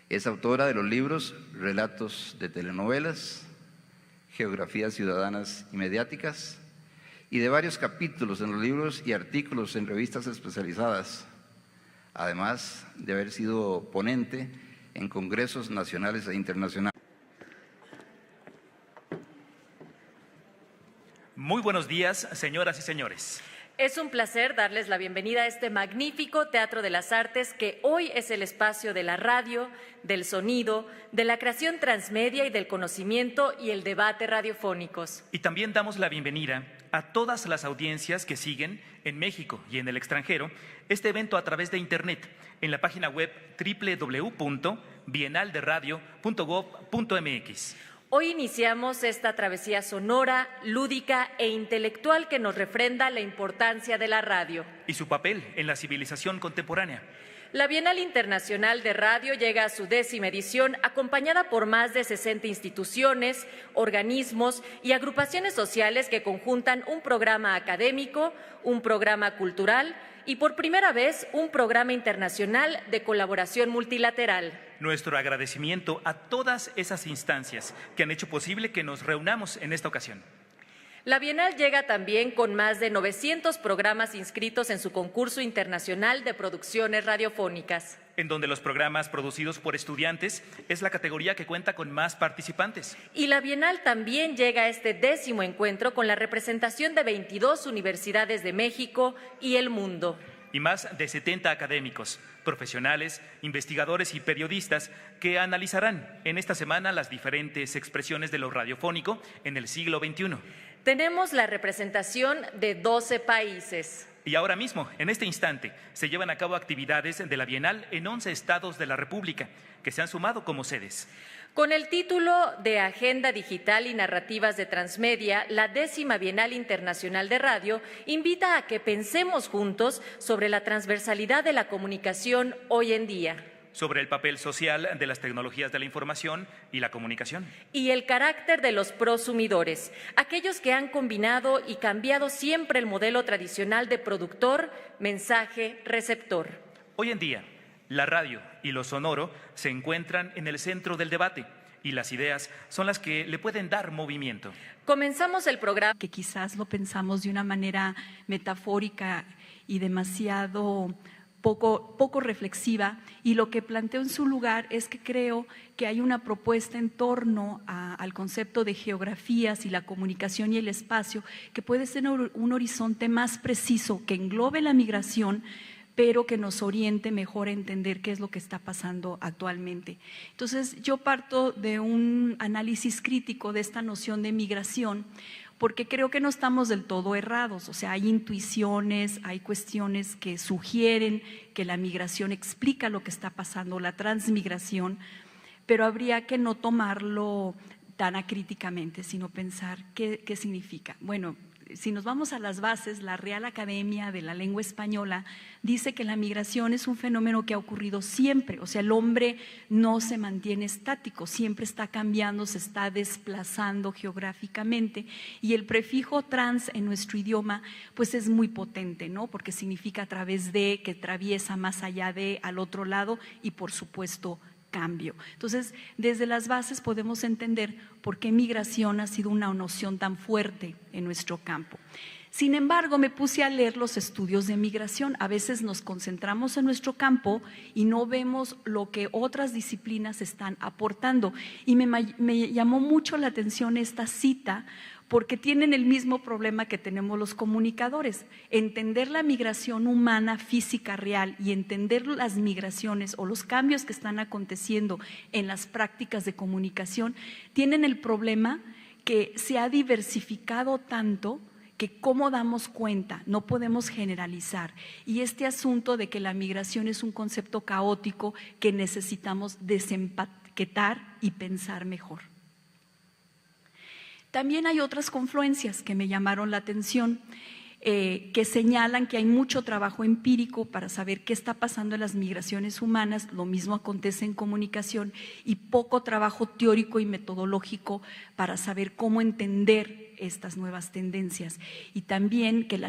Es autora de los libros Relatos de telenovelas, Geografías ciudadanas y mediáticas, y de varios capítulos en los libros y artículos en revistas especializadas, además de haber sido ponente en congresos nacionales e internacionales. Muy buenos días, señoras y señores. Es un placer darles la bienvenida a este magnífico Teatro de las Artes que hoy es el espacio de la radio, del sonido, de la creación transmedia y del conocimiento y el debate radiofónicos. Y también damos la bienvenida a todas las audiencias que siguen en México y en el extranjero este evento a través de Internet en la página web www.bienalderadio.gov.mx. Hoy iniciamos esta travesía sonora, lúdica e intelectual que nos refrenda la importancia de la radio y su papel en la civilización contemporánea. La Bienal Internacional de Radio llega a su 10ª edición acompañada por más de 60 instituciones, organismos y agrupaciones sociales que conjuntan un programa académico, un programa cultural y por primera vez un programa internacional de colaboración multilateral. Nuestro agradecimiento a todas esas instancias que han hecho posible que nos reunamos en esta ocasión. La Bienal llega también con más de 900 programas inscritos en su concurso internacional de producciones radiofónicas, en donde los programas producidos por estudiantes es la categoría que cuenta con más participantes. Y la Bienal también llega a este 10º encuentro con la representación de 22 universidades de México y el mundo. Y más de 70 académicos, profesionales, investigadores y periodistas que analizarán en esta semana las diferentes expresiones de lo radiofónico en el siglo XXI. Tenemos la representación de 12 países. Y ahora mismo, en este instante, se llevan a cabo actividades de la Bienal en 11 estados de la República, que se han sumado como sedes. Con el título de Agenda Digital y Narrativas de Transmedia, la 10ª Bienal Internacional de Radio invita a que pensemos juntos sobre la transversalidad de la comunicación hoy en día. Sobre el papel social de las tecnologías de la información y la comunicación. Y el carácter de los prosumidores, aquellos que han combinado y cambiado siempre el modelo tradicional de productor, mensaje, receptor. Hoy en día, la radio y lo sonoro se encuentran en el centro del debate y las ideas son las que le pueden dar movimiento. Comenzamos el programa. Que quizás lo pensamos de una manera metafórica y demasiado poco reflexiva, y lo que planteo en su lugar es que creo que hay una propuesta en torno al concepto de geografías y la comunicación y el espacio que puede ser un horizonte más preciso que englobe la migración, pero que nos oriente mejor a entender qué es lo que está pasando actualmente. Entonces, yo parto de un análisis crítico de esta noción de migración, porque creo que no estamos del todo errados. O sea, hay intuiciones, hay cuestiones que sugieren que la migración explica lo que está pasando, la transmigración, pero habría que no tomarlo tan acríticamente, sino pensar qué significa. Bueno, si nos vamos a las bases, la Real Academia de la Lengua Española dice que la migración es un fenómeno que ha ocurrido siempre. O sea, el hombre no se mantiene estático, siempre está cambiando, se está desplazando geográficamente, y el prefijo trans en nuestro idioma pues es muy potente, ¿no? Porque significa a través de, que atraviesa más allá de, al otro lado, y por supuesto cambio. Entonces, desde las bases podemos entender por qué migración ha sido una noción tan fuerte en nuestro campo. Sin embargo, me puse a leer los estudios de migración. A veces nos concentramos en nuestro campo y no vemos lo que otras disciplinas están aportando. Y me llamó mucho la atención esta cita, porque tienen el mismo problema que tenemos los comunicadores. Entender la migración humana, física, real, y entender las migraciones o los cambios que están aconteciendo en las prácticas de comunicación, tienen el problema que se ha diversificado tanto que cómo damos cuenta, no podemos generalizar. Y este asunto de que la migración es un concepto caótico que necesitamos desempaquetar y pensar mejor. También hay otras confluencias que me llamaron la atención, que señalan que hay mucho trabajo empírico para saber qué está pasando en las migraciones humanas, lo mismo acontece en comunicación, y poco trabajo teórico y metodológico para saber cómo entender estas nuevas tendencias, y también que las